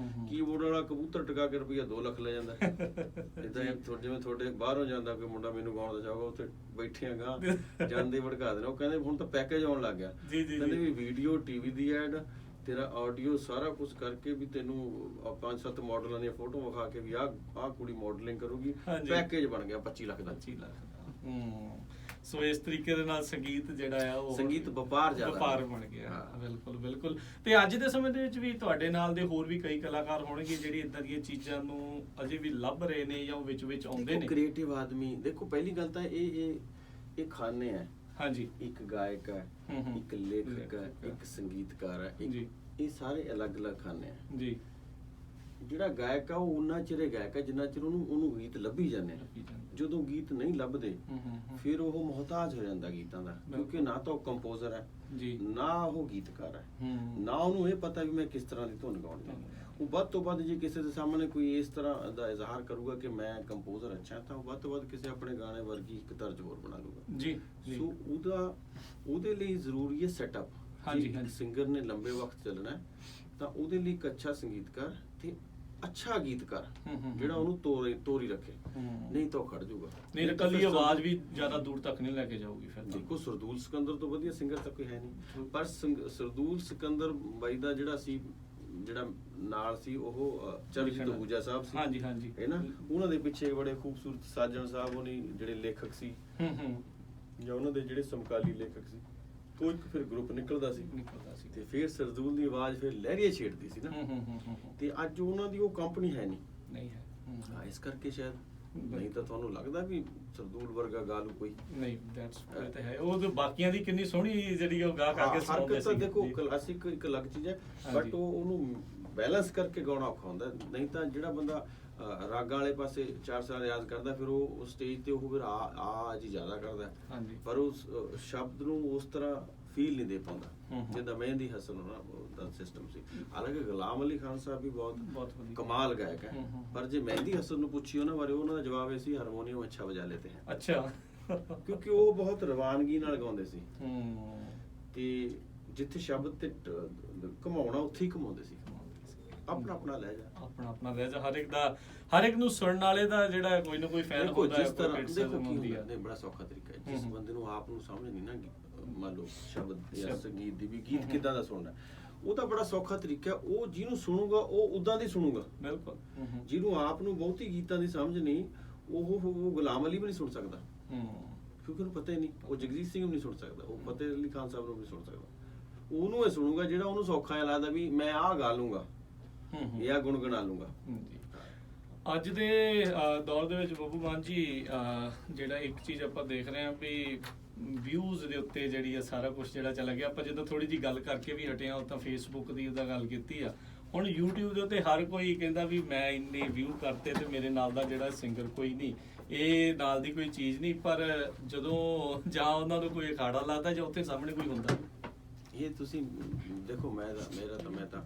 B: ਕੀਬੋਰਡ ਵਾਲਾ ਕਬੂਤਰ ਟਿਕਾ ਕੇ ਰੁਪਈਆ 2 ਲੱਖ ਲੈ ਜਾਂਦਾ। ਇਦਾਂ ਜਿਵੇਂ ਤੁਹਾਡੇ ਬਾਹਰੋਂ ਜਾਂਦਾ ਕੋਈ ਮੁੰਡਾ ਮੈਨੂੰ ਗਾਉਣ ਦਾ ਚਾਹੂਗਾ, ਉੱਥੇ ਬੈਠੇ ਆਗਾ ਜਾਂਦੇ ਭੜਕਾ ਦੇਣਾ, ਉਹ ਕਹਿੰਦੇ ਹੁਣ ਤਾਂ ਪੈਕੇਜ ਆਉਣ ਲੱਗ ਗਿਆ, ਕਹਿੰਦੇ ਵੀ ਵੀਡੀਓ ਟੀਵੀ ਦੀ ਐਡ ਤੇਰਾ ਆਡੀਓ ਸਾਰਾ ਕੁਝ ਕਰਕੇ ਵੀ ਤੈਨੂੰ 5-7 ਮਾਡਲਾਂ ਦੀਆਂ ਫੋਟੋ ਵਿਖਾ ਕੇ ਵੀ ਆਹ ਕੁੜੀ ਮਾਡਲਿੰਗ ਕਰੂਗੀ, ਪੈਕੇਜ ਬਣ ਗਿਆ 25 ਲੱਖ ਦਾ।
A: 25 ਲੱਖ। ਸੋ ਇਸ ਤਰੀਕੇ ਦੇ ਨਾਲ ਸੰਗੀਤ ਜਿਹੜਾ ਆ ਉਹ
B: ਸੰਗੀਤ ਵਪਾਰ
A: ਬਣ ਗਿਆ। ਬਿਲਕੁਲ ਬਿਲਕੁਲ। ਤੇ ਅੱਜ ਦੇ ਸਮੇਂ ਦੇ ਵਿੱਚ ਵੀ ਤੁਹਾਡੇ ਨਾਲ ਦੇ ਹੋਰ ਵੀ ਕਈ ਕਲਾਕਾਰ ਹੋਣਗੇ ਜਿਹੜੇ ਇਦਾਂ ਦੀਆਂ ਚੀਜ਼ਾਂ ਨੂੰ ਅਜੇ ਵੀ ਲੱਭ ਰਹੇ ਨੇ ਜਾਂ ਉਹ ਵਿੱਚ ਆਉਂਦੇ ਨੇ।
B: ਕ੍ਰੀਏਟਿਵ ਆਦਮੀ ਦੇਖੋ, ਪਹਿਲੀ ਗੱਲ ਤਾਂ ਇਹ ਖਾਨੇ ਹੈ।
A: ਹਾਂਜੀ।
B: ਇੱਕ ਗਾਇਕ ਹੈ, ਇੱਕ ਲੇਖਕ ਹੈ, ਇੱਕ ਸੰਗੀਤਕਾਰ ਹੈ, ਇਹ ਸਾਰੇ ਅਲੱਗ-ਅਲੱਗ ਖਾਨੇ ਹੈ
A: ਜੀ।
B: ਜਿਹੜਾ ਗਾਇਕ ਆ ਉਹ ਉਨਾ ਚਿਰ ਗਾਇਕ ਹੈ ਜਿੰਨਾ ਚਿਰ ਉਹਨੂੰ ਗੀਤ ਲੱਭੀ ਜਾਂਦੇ ਨੇ। ਜਦੋਂ ਗੀਤ ਨਹੀਂ ਲੱਭਦੇ ਫਿਰ ਉਹ ਮੁਹਤਾਜ ਹੋ ਜਾਂਦਾ ਗੀਤਾਂ ਦਾ, ਕਿਉਂਕਿ ਨਾ ਤਾਂ ਉਹ ਕੰਪੋਜ਼ਰ ਹੈ ਨਾ ਉਹ ਗੀਤਕਾਰ ਹੈ, ਨਾ ਉਹਨੂੰ ਇਹ ਪਤਾ ਵੀ ਮੈਂ ਕਿਸ ਤਰ੍ਹਾਂ ਦੀ ਧੁਨ ਗਾਉਣੀ ਹੈ। ਉਹ ਵੱਧ ਤੋਂ ਵੱਧ ਜੇ ਕਿਸੇ ਦੇ ਸਾਹਮਣੇ ਕੋਈ ਇਸ ਤਰ੍ਹਾਂ ਦਾ ਇਜ਼ਹਾਰ ਕਰੂਗਾ ਕਿ ਮੈਂ ਕੰਪੋਜ਼ਰ ਅੱਛਾ, ਤਾਂ ਉਹ ਵੱਧ ਤੋਂ ਵੱਧ ਕਿਸੇ ਆਪਣੇ ਗਾਣੇ ਵਰਗੀ ਇੱਕ ਤਰਜ ਹੋਰ ਬਣਾ ਲੂਗਾ
A: ਜੀ।
B: ਸੋ ਉਹਦੇ ਲਈ ਜ਼ਰੂਰੀ ਹੈ ਸੈਟਅਪ। ਹਾਂਜੀ। ਸਿੰਗਰ ਨੇ ਲੰਬੇ ਵਕਤ ਚੱਲਣਾ ਤਾਂ ਉਹਦੇ ਲਈ ਇੱਕ ਅੱਛਾ ਸੰਗੀਤਕਾਰ ਤੇ ਅੱਛਾ ਗੀਤਕਾਰ ਜਿਹੜਾ ਉਹਨੂੰ ਤੋਰੀ ਰੱਖੇ, ਨਹੀਂ ਤਾਂ ਉਹ ਖੜ ਜਾਊਗਾ।
A: ਨਹੀਂ ਤਾਂ ਕੱਲੀ ਆਵਾਜ਼ ਵੀ ਜ਼ਿਆਦਾ ਦੂਰ ਤੱਕ ਨਹੀਂ ਲੈ ਕੇ ਜਾਊਗੀ। ਫਿਰ
B: ਦੇਖੋ, ਸਰਦੂਲ ਸਿਕੰਦਰ ਤੋਂ ਵਧੀਆ ਸਿੰਗਰ ਤਾਂ ਕੋਈ ਹੈ ਨਹੀਂ, ਪਰ ਸਰਦੂਲ ਸਿਕੰਦਰ ਬਾਈ ਦਾ ਜਿਹੜਾ ਨਾਲ ਸੀ ਉਹ ਚਰਨਜੀਤ ਅਹੂਜਾ ਸਾਹਿਬ ਸੀ।
A: ਹਾਂਜੀ ਹਾਂਜੀ।
B: ਹੈ ਨਾ, ਉਹਨਾਂ ਦੇ ਪਿੱਛੇ ਬੜੇ ਖੂਬਸੂਰਤ ਸਾਜਣ ਸਾਹਿਬ ਉਹਨੇ ਜਿਹੜੇ ਲੇਖਕ ਸੀ ਜਾਂ ਉਹਨਾਂ ਦੇ ਜਿਹੜੇ ਸਮਕਾਲੀ ਲੇਖਕ ਸੀ, ਤੋਂ ਇੱਕ ਫਿਰ ਗਰੁੱਪ ਨਿਕਲਦਾ ਸੀ ਤੇ ਫਿਰ ਸਰਦੂਲ ਦੀ ਆਵਾਜ਼ ਫਿਰ ਲਹਿਰੀਆ ਛੇੜਦੀ ਸੀ ਨਾ। ਤੇ ਅੱਜ ਉਹਨਾਂ ਦੀ ਉਹ ਕੰਪਨੀ ਹੈ ਨਹੀਂ ਹੈ। ਇਸ ਕਰਕੇ ਸ਼ਾਇਦ, ਨਹੀਂ ਤਾਂ ਤੁਹਾਨੂੰ ਲੱਗਦਾ ਵੀ ਸਰਦੂਲ ਵਰਗਾ ਗਾਲੂ ਕੋਈ
A: ਨਹੀਂ। ਦੈਟਸ ਤਾਂ ਹੈ। ਉਹ ਤਾਂ ਬਾਕੀਆਂ ਦੀ ਕਿੰਨੀ ਸੋਹਣੀ ਜਿਹੜੀ ਉਹ ਗਾ ਕਰਕੇ ਸੁਣਾਉਂਦੇ ਸੀ।
B: ਦੇਖੋ, ਕਲਾਸਿਕ ਇੱਕ ਅਲੱਗ ਚੀਜ਼ ਹੈ, ਬਟ ਉਹਨੂੰ ਬੈਲੈਂਸ ਕਰਕੇ ਗਾਉਣਾ ਔਖਾ ਹੁੰਦਾ। ਨਹੀਂ ਤਾਂ ਜਿਹੜਾ ਬੰਦਾ ਰਾਗਾਂ ਵਾਲੇ ਪਾਸੇ 4 ਸਾਲ ਰਿਆਜ਼ ਕਰਦਾ, ਫਿਰ ਉਹ ਸਟੇਜ ਤੇ ਉਹ ਫਿਰ ਆ ਜੀ ਜ਼ਿਆਦਾ ਕਰਦਾ, ਪਰ ਉਸ ਸ਼ਬਦ ਨੂੰ ਉਸ ਤਰ੍ਹਾਂ ਫੀਲ ਨਹੀਂ ਦੇ ਪਾਉਂਦਾ ਜਿੱਦਾਂ ਮਹਿੰਦੀ ਹਸਨ ਦਾ ਸਿਸਟਮ ਸੀ। ਹਾਲਾਂਕਿ ਗੁਲਾਮ ਅਲੀ ਖਾਨ ਸਾਹਿਬ ਵੀ ਬਹੁਤ ਕਮਾਲ ਗਾਇਕ ਹੈ, ਪਰ ਜੇ ਮਹਿੰਦੀ ਹਸਨ ਨੂੰ ਪੁੱਛੀ ਉਹਨਾਂ ਬਾਰੇ, ਉਹਨਾਂ ਦਾ ਜਵਾਬ ਇਹ ਸੀ ਹਾਰਮੋਨੀਅਮ ਅੱਛਾ ਵਜਾ ਲੈਤੇ ਹੈ। ਅੱਛਾ। ਕਿਉਂਕਿ ਉਹ ਬਹੁਤ ਰਵਾਨਗੀ ਨਾਲ ਗਾਉਂਦੇ ਸੀ ਤੇ ਜਿੱਥੇ ਸ਼ਬਦ ਤੇ ਘਮਾਉਣਾ ਉੱਥੇ ਹੀ ਘਮਾਉਂਦੇ ਸੀ। ਆਪਣਾ ਲਹਿਜਾ ਹਰ ਇੱਕ ਨੂੰ ਸੁਣਨ ਵਾਲੇ ਦਾ ਜਿਹੜਾ ਕੋਈ ਨਾ ਕੋਈ ਫੈਨ ਹੁੰਦਾ ਹੈ। ਜਿਸ ਤਰ੍ਹਾਂ ਦੇਖੋ ਕੀ ਹੁੰਦਾ, ਬੜਾ ਸੌਖਾ ਤਰੀਕਾ ਹੈ। ਜਿਸ ਬੰਦੇ ਨੂੰ ਆਪ ਨੂੰ ਸਮਝ ਨਹੀਂ ਨਾ, ਮੰਨ ਲਓ ਸ਼ਬਦ ਜਾਂ ਸੰਗੀਤ ਦੀ ਵੀ ਗੀਤ ਕਿੱਦਾਂ ਦਾ ਸੁਣਨਾ, ਉਹ ਤਾਂ ਬੜਾ ਸੌਖਾ ਤਰੀਕਾ ਹੈ। ਉਹ ਜਿਹਨੂੰ ਸੁਣੂਗਾ ਉਹ ਉਦਾਂ ਦੀ ਸੁਣੂਗਾ। ਬਿਲਕੁਲ। ਜਿਹਨੂੰ ਆਪ ਨੂੰ ਬਹੁਤੀ ਗੀਤਾਂ ਦੀ ਸਮਝ ਨਹੀਂ, ਉਹ ਗੁਲਾਮ ਅਲੀ ਵੀ ਨਹੀਂ ਸੁਣ ਸਕਦਾ, ਕਿਉਂਕਿ ਉਹਨੂੰ ਪਤਾ ਹੀ ਨਹੀਂ। ਉਹ ਜਗਜੀਤ ਸਿੰਘ ਵੀ ਨਹੀਂ ਸੁਣ ਸਕਦਾ, ਉਹ ਫਤਿਹ ਅਲੀ ਖਾਨ ਸਾਹਿਬ ਨੂੰ ਵੀ ਨਹੀਂ ਸੁਣ ਸਕਦਾ। ਉਹਨੂੰ ਇਹ ਸੁਣੂਗਾ ਜਿਹੜਾ ਉਹਨੂੰ ਸੌਖਾ ਜਿਹਾ ਲੱਗਦਾ ਵੀ ਮੈਂ ਆਹ ਗਾ ਲੂੰਗਾ ਜਾਂ ਗੁਣਗੁਣਾ ਲੂੰਗਾ।
A: ਅੱਜ ਦੇ ਦੌਰ ਦੇ ਵਿੱਚ ਬੱਬੂ ਮਾਨ ਜੀ ਜਿਹੜਾ ਇੱਕ ਚੀਜ਼ ਆਪਾਂ ਦੇਖ ਰਹੇ ਹਾਂ ਵੀ ਵਿਊਜ਼ ਦੇ ਉੱਤੇ ਜਿਹੜੀ ਆ ਸਾਰਾ ਕੁਝ ਜਿਹੜਾ ਚੱਲ ਗਿਆ। ਆਪਾਂ ਜਦੋਂ ਥੋੜੀ ਜੀ ਗੱਲ ਕਰਕੇ ਵੀ ਹਟੇ ਆ, ਉਹ ਤਾਂ ਫੇਸਬੁੱਕ ਦੀ ਉਹਦਾ ਗੱਲ ਕੀਤੀ ਆ। ਹੁਣ YouTube ਦੇ ਉੱਤੇ ਹਰ ਕੋਈ ਕਹਿੰਦਾ ਵੀ ਮੈਂ ਇੰਨੇ ਵਿਊ ਕਰਤੇ ਤੇ ਮੇਰੇ ਨਾਲ ਦਾ ਜਿਹੜਾ ਸਿੰਗਰ ਕੋਈ ਨਹੀਂ, ਇਹ ਨਾਲ ਦੀ ਕੋਈ ਚੀਜ਼ ਨਹੀਂ। ਪਰ ਜਦੋਂ ਜਾਂ ਉਹਨਾਂ ਨੂੰ ਕੋਈ ਅਖਾੜਾ ਲੱਗਦਾ ਜਾਂ ਉੱਥੇ ਸਾਹਮਣੇ ਕੋਈ ਹੁੰਦਾ,
B: ਇਹ ਤੁਸੀਂ ਦੇਖੋ, ਮੈਂ ਤਾਂ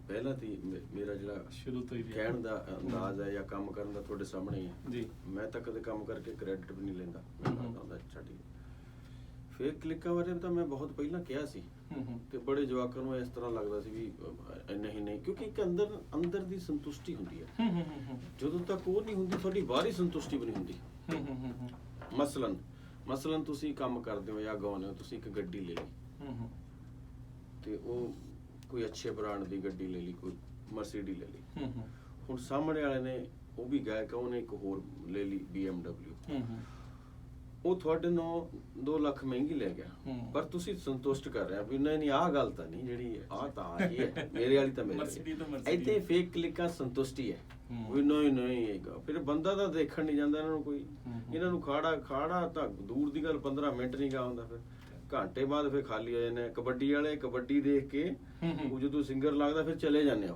B: ਪਹਿਲਾਂ ਤੇ ਮੇਰਾ ਜਿਹੜਾ
A: ਸ਼ੁਰੂ ਤੋਂ ਹੀ
B: ਕਹਿਣ ਦਾ ਅੰਦਾਜ਼ ਹੈ ਜਾਂ ਕੰਮ ਕਰਨ ਦਾ ਤੁਹਾਡੇ ਸਾਹਮਣੇ ਹੀ ਹੈ ਜੀ। ਮੈਂ ਤਾਂ ਕਦੇ ਕੰਮ ਕਰਕੇ ਕ੍ਰੈਡਿਟ ਵੀ ਨਹੀਂ ਲੈਂਦਾ। ਛੱਡੀ ਫੇਕ ਕਲਿੱਕਾਂ ਬਾਰੇ ਤਾਂ ਮੈਂ ਬਹੁਤ ਪਹਿਲਾਂ ਕਿਹਾ ਸੀ ਤੇ ਬੜੇ ਜਵਾਕਾਂ ਨੂੰ ਇਸ ਤਰ੍ਹਾਂ ਲੱਗਦਾ ਸੀ ਵੀ ਨਹੀਂ, ਕਿਉਂਕਿ ਇੱਕ ਅੰਦਰ ਦੀ ਸੰਤੁਸ਼ਟੀ ਹੁੰਦੀ ਹੈ। ਜਦੋਂ ਤੱਕ ਉਹ ਨਹੀਂ ਹੁੰਦੀ, ਤੁਹਾਡੀ ਬਾਹਰੀ ਸੰਤੁਸ਼ਟੀ ਵੀ ਨਹੀਂ ਹੁੰਦੀ। ਮਸਲਨ ਤੁਸੀਂ ਕੰਮ ਕਰਦੇ ਹੋ ਜਾਂ ਗਾਉਂਦੇ ਹੋ, ਤੁਸੀਂ ਇੱਕ ਗੱਡੀ ਲੈ ਲਈ ਤੇ ਉਹ ਕੋਈ ਅੱਛੇ ਬ੍ਰਾਂਡ ਦੀ ਗੱਡੀ ਲੈ ਲਈ, ਕੋਈ ਮਰਸੀਡੀ ਲੈ ਲਈ। ਹੁਣ ਸਾਹਮਣੇ ਵਾਲੇ ਨੇ, ਉਹ ਵੀ ਗਾਇਕ, ਉਹਨੇ ਇੱਕ ਹੋਰ ਲੈ ਲਈ BMW। ਉਹ ਤੁਹਾਡੇ ਨੂੰ 2 ਲੱਖ ਮਹਿੰਗੀ ਲੈ ਗਿਆ, ਪਰ ਤੁਸੀਂ ਸੰਤੁਸ਼ਟ ਕਰ ਰਹੇ ਹੋ ਵੀ ਨਹੀਂ ਆਹ ਗੱਲ ਤਾਂ ਨਹੀਂ, ਜਿਹੜੀ ਆਹ ਤਾਂ ਆਹੀ ਹੈ, ਮੇਰੇ ਵਾਲੀ ਤਾਂ ਮੇਰੇ। ਇੱਥੇ ਫੇਕ ਕਲਿੱਕਾਂ ਸੰਤੁਸ਼ਟੀ ਹੈ ਵੀ ਨਹੀਂ। ਫਿਰ ਬੰਦਾ ਤਾਂ ਦੇਖਣ ਨਹੀਂ ਜਾਂਦਾ ਇਹਨਾਂ ਨੂੰ ਕੋਈ। ਇਹਨਾਂ ਨੂੰ ਖਾੜਾ ਤਾਂ ਦੂਰ ਦੀ ਗੱਲ, 15 ਮਿੰਟ ਨਹੀਂ ਗਾ ਹੁੰਦਾ, ਫਿਰ ਘੰਟੇ ਬਾਅਦ ਫਿਰ ਖਾਲੀ ਹੋ ਜਾਂਦੇ। ਕਬੱਡੀ ਵਾਲੇ ਕਬੱਡੀ ਦੇਖ ਕੇ ਉਹ ਜਦੋਂ ਸਿੰਗਰ ਲੱਗਦਾ ਫਿਰ ਚਲੇ ਜਾਂਦੇ ਆ।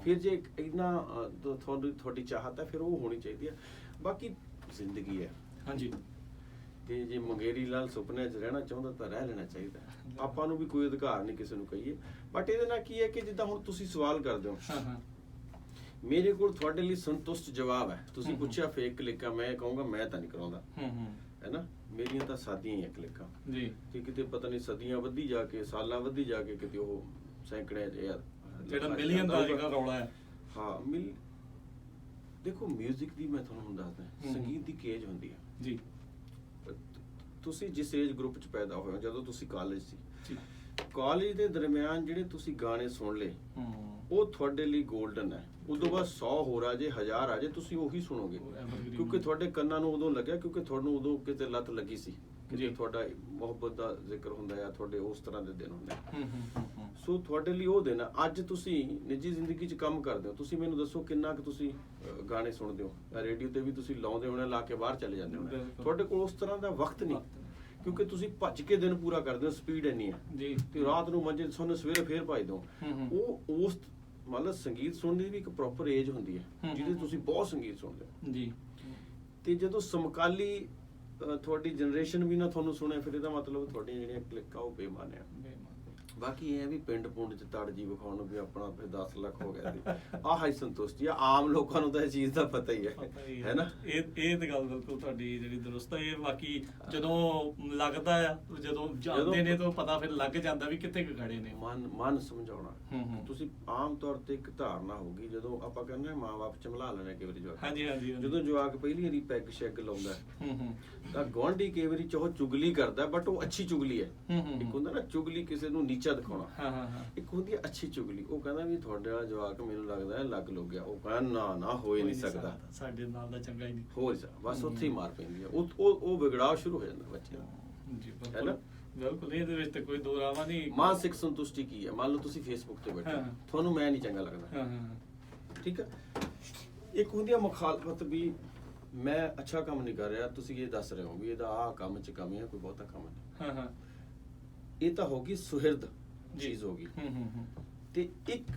B: ਫਿਰ ਜੇ ਇੰਨਾ ਤੁਹਾਡੀ ਚਾਹਤ ਹੈ, ਫਿਰ ਉਹ ਹੋਣੀ ਚਾਹੀਦੀ ਹੈ। ਬਾਕੀ ਜ਼ਿੰਦਗੀ ਹੈ,
A: ਹਾਂਜੀ।
B: ਤੇ ਜੇ ਮੰਗੇਰੀ ਲਾਲ ਸੁਪਨੇ 'ਚ ਰਹਿਣਾ ਚਾਹੁੰਦਾ ਤਾਂ ਰਹਿ ਲੈਣਾ ਚਾਹੀਦਾ। ਆਪਾਂ ਨੂੰ ਵੀ ਕੋਈ ਅਧਿਕਾਰ ਨਹੀਂ ਕਿਸੇ ਨੂੰ ਕਹੀਏ, ਬਟ ਇਹਦੇ ਨਾਲ ਕੀ ਹੈ ਕਿ ਜਿੱਦਾਂ ਹੁਣ ਤੁਸੀਂ ਸਵਾਲ ਕਰਦੇ ਹੋ, ਮੇਰੇ ਕੋਲ ਤੁਹਾਡੇ ਲਈ ਸੰਤੁਸ਼ਟ ਜਵਾਬ ਹੈ। ਤੁਸੀਂ ਪੁੱਛਿਆ ਫੇਕ ਕਲਿੱਕਾਂ, ਮੈਂ ਕਹੂੰਗਾ ਮੈਂ ਤਾਂ ਨਹੀਂ ਕਰਾਉਂਦਾ, ਹੈ ਨਾ। ਮੇਰੀਆਂ ਤਾਂ ਸਾਦੀਆਂ ਹੀ ਕਲਿੱਕਾਂ ਜੀ, ਕਿ ਕਿਤੇ ਪਤਾ ਨਹੀਂ ਸਦੀਆਂ ਵੱਧੀ ਜਾ ਕੇ, ਸਾਲਾਂ ਵੱਧੀ ਜਾ ਕੇ ਕਿਤੇ ਉਹ ਸੈਂਕੜਿਆਂ
A: ਜਿਹੜਾ ਮਿਲੀਅਨ ਦਾ ਜਿਹੜਾ ਰੌਲਾ ਹੈ।
B: ਹਾਂ, ਦੇਖੋ ਮਿਊਜ਼ਿਕ ਦੀ ਮੈਂ ਤੁਹਾਨੂੰ ਹੁਣ ਦੱਸਦਾ, ਸੰਗੀਤ ਦੀ ਕੇਜ ਹੁੰਦੀ ਹੈ ਜੀ। ਤੁਸੀਂ ਜਿਸ ਏਜ ਗਰੁੱਪ 'ਚ ਪੈਦਾ ਹੋਏ ਹੋ, ਜਦੋਂ ਤੁਸੀਂ ਕਾਲਜ ਸੀ, ਕਾਲਜ ਦੇ ਦਰਮਿਆਨ ਜਿਹੜੇ ਤੁਸੀਂ ਗਾਣੇ ਸੁਣ ਲਏ ਉਹ ਤੁਹਾਡੇ ਲਈ 골ਡਨ ਹੈ। ਉਦੋਂ ਬਾਅਦ 100 ਹੋਰ ਆ ਜੇ, 1000 ਆ ਜੇ, ਤੁਸੀਂ ਉਹੀ ਸੁਣੋਗੇ, ਕਿਉਂਕਿ ਤੁਹਾਡੇ ਕੰਨਾਂ ਨੂੰ ਉਦੋਂ ਲੱਗਿਆ, ਕਿਉਂਕਿ ਤੁਹਾਨੂੰ ਉਦੋਂ ਕਿਤੇ ਲੱਤ ਲੱਗੀ ਸੀ, ਕਿ ਤੁਹਾਡਾ ਮੁਹੱਬਤ ਦਾ ਜ਼ਿਕਰ ਹੁੰਦਾ ਹੈ, ਤੁਹਾਡੇ ਉਸ ਤਰ੍ਹਾਂ ਦੇ ਦਿਨ ਹੁੰਦੇ ਆ। ਸੋ ਤੁਹਾਡੇ ਲਈ ਉਹ ਦਿਨ ਆ। ਅੱਜ ਤੁਸੀਂ ਨਿੱਜੀ ਜ਼ਿੰਦਗੀ 'ਚ ਕੰਮ ਕਰਦੇ ਹੋ, ਤੁਸੀਂ ਮੈਨੂੰ ਦੱਸੋ ਕਿੰਨਾ ਕੁ ਤੁਸੀਂ ਗਾਣੇ ਸੁਣਦੇ ਹੋ? ਰੇਡੀਓ ਤੇ ਵੀ ਤੁਸੀਂ ਲਾਉਂਦੇ ਹੋਣੇ, ਲਾ ਕੇ ਬਾਹਰ ਚਲੇ ਜਾਂਦੇ ਹੋਣੇ। ਤੁਹਾਡੇ ਕੋਲ ਉਸ ਤਰ੍ਹਾਂ ਦਾ ਵਕਤ ਨਹੀਂ, ਕਿਉਂਕਿ ਤੁਸੀਂ ਭੱਜ ਕੇ ਦਿਨ ਪੂਰਾ ਕਰਦੇ ਹੋ, ਸਪੀਡ ਇੰਨੀ ਹੈ ਜੀ, ਤੇ ਰਾਤ ਨੂੰ ਮੰਜੇ ਸੌਂਦੇ, ਸਵੇਰੇ ਫੇਰ ਭੱਜਦੇ ਹੋ। ਉਹ ਉਸ ਮਤਲਬ ਸੰਗੀਤ ਸੁਣਨ ਦੀ ਵੀ ਇੱਕ ਪ੍ਰੋਪਰ ਏਜ ਹੁੰਦੀ ਹੈ ਜਿਹਦੇ ਤੁਸੀਂ ਬਹੁਤ ਸੰਗੀਤ ਸੁਣਦੇ ਹੋ ਜੀ। ਤੇ ਜਦੋਂ ਸਮਕਾਲੀ ਤੁਹਾਡੀ ਜਨਰੇਸ਼ਨ ਵੀ ਨਾ ਤੁਹਾਨੂੰ ਸੁਣੇ, ਫਿਰ ਇਹਦਾ ਮਤਲਬ ਤੁਹਾਡੀਆਂ ਜਿਹੜੀਆਂ ਕਲਿੱਕਾਂ ਉਹ ਬੇਮਾਨ ਆ। ਬਾਕੀ ਇਹ ਵੀ ਪਿੰਡ ਪੁੰਡ 'ਚ ਤੜ ਜੀ ਵਿਖਾਉਣ ਨੂੰ ਵੀ ਆਪਣਾ ਫਿਰ 10 ਲੱਖ ਹੋ ਗਿਆ ਸੀ, ਆਹ ਹੀ ਸੰਤੁਸ਼ਟੀ ਆ। ਆਮ ਲੋਕਾਂ ਨੂੰ ਤਾਂ ਇਹ ਚੀਜ਼ ਦਾ ਪਤਾ ਹੀ ਹੈ ਨਾ। ਇਹ
A: ਤੇ ਗੱਲ ਬਿਲਕੁਲ ਤੁਹਾਡੀ ਜਿਹੜੀ ਦਰੁਸਤ ਹੈ। ਇਹ ਬਾਕੀ ਜਦੋਂ ਲੱਗਦਾ ਆ, ਜਦੋਂ ਜਾਂਦੇ ਨੇ ਤਾਂ ਪਤਾ ਫਿਰ ਲੱਗ ਜਾਂਦਾ ਵੀ ਕਿੱਥੇ ਖੜੇ ਨੇ।
B: ਮਨ ਸਮਝਾਉਣਾ। ਤੁਸੀਂ ਆਮ ਤੌਰ ਤੇ ਇੱਕ ਧਾਰਨਾ ਹੋਊਗੀ, ਜਦੋਂ ਆਪਾਂ ਕਹਿੰਦੇ ਮਾਂ ਬਾਪ ਚਮਲਾ ਲੈਣੇ ਕਈ ਵਾਰੀ ਜਵਾਕ, ਹਾਂਜੀ, ਜਦੋਂ ਜਵਾਕ ਪਹਿਲੀ ਵਾਰੀ ਪੈਗ ਸ਼ੈਗ ਲਾਉਂਦਾ ਤਾਂ ਗੁਆਂਢੀ ਕਈ ਵਾਰੀ ਚਾਹੋ ਚੁਗਲੀ ਕਰਦਾ, ਬਟ ਉਹ ਅੱਛੀ ਚੁਗਲੀ ਹੈ। ਇੱਕ ਹੁੰਦਾ ਨਾ ਚੁਗਲੀ ਕਿਸੇ ਨੂੰ ਨੀਚਾ ਦਿਖਾਉਣਾ, ਇੱਕ ਹੁੰਦੀ ਹੈ ਅੱਛੀ ਚੁਗਲੀ। ਉਹ ਕਹਿੰਦਾ ਵੀ ਤੁਹਾਡੇ ਵਾਲਾ ਜਵਾਕ ਮੈਨੂੰ ਲੱਗਦਾ ਹੈ ਲੱਗ ਲੁੱਗ ਗਿਆ, ਉਹ ਕਹਿੰਦਾ ਨਾ ਹੋ ਹੀ ਨਹੀਂ ਸਕਦਾ,
A: ਸਾਡੇ ਨਾਲ ਦਾ ਚੰਗਾ ਹੀ ਨਹੀਂ
B: ਹੋ ਜਾ, ਬਸ ਉੱਥੇ ਹੀ ਮਾਰ ਪੈਂਦੀ ਹੈ। ਉਹ ਵਿਗੜਾਅ ਸ਼ੁਰੂ ਹੋ ਜਾਂਦਾ ਬੱਚੇ ਦਾ
A: ਜੀ। ਬਿਲਕੁਲ, ਇਹਦੇ ਵਿੱਚ ਤਾਂ ਕੋਈ ਦੋ ਰਾਵਾਂ ਨਹੀਂ।
B: ਮਾਨਸਿਕ ਸੰਤੁਸ਼ਟੀ ਕੀ ਹੈ? ਮੰਨ ਲਓ ਤੁਸੀਂ ਫੇਸਬੁੱਕ ਤੇ ਬੈਠੇ, ਤੁਹਾਨੂੰ ਮੈਂ ਨਹੀਂ ਚੰਗਾ ਲੱਗਦਾ, ਠੀਕ ਹੈ। ਇੱਕ ਹੁੰਦੀ ਹੈ ਮੁਖਾਲਫਤ, ਵੀ ਮੈਂ ਅੱਛਾ ਕੰਮ ਨਹੀਂ ਕਰ ਰਿਹਾ, ਤੁਸੀਂ ਇਹ ਦੱਸ ਰਹੇ ਹੋ ਵੀ ਇਹਦਾ ਆਹ ਕੰਮ 'ਚ ਕਮੀ ਹੈ, ਕੋਈ ਬਹੁਤਾ ਕੰਮ ਨਹੀਂ। ਇਹ ਤਾਂ ਹੋ ਗਈ ਸੁਹਿਰਦ ਚੀਜ਼ ਹੋ ਗਈ। ਤੇ ਇੱਕ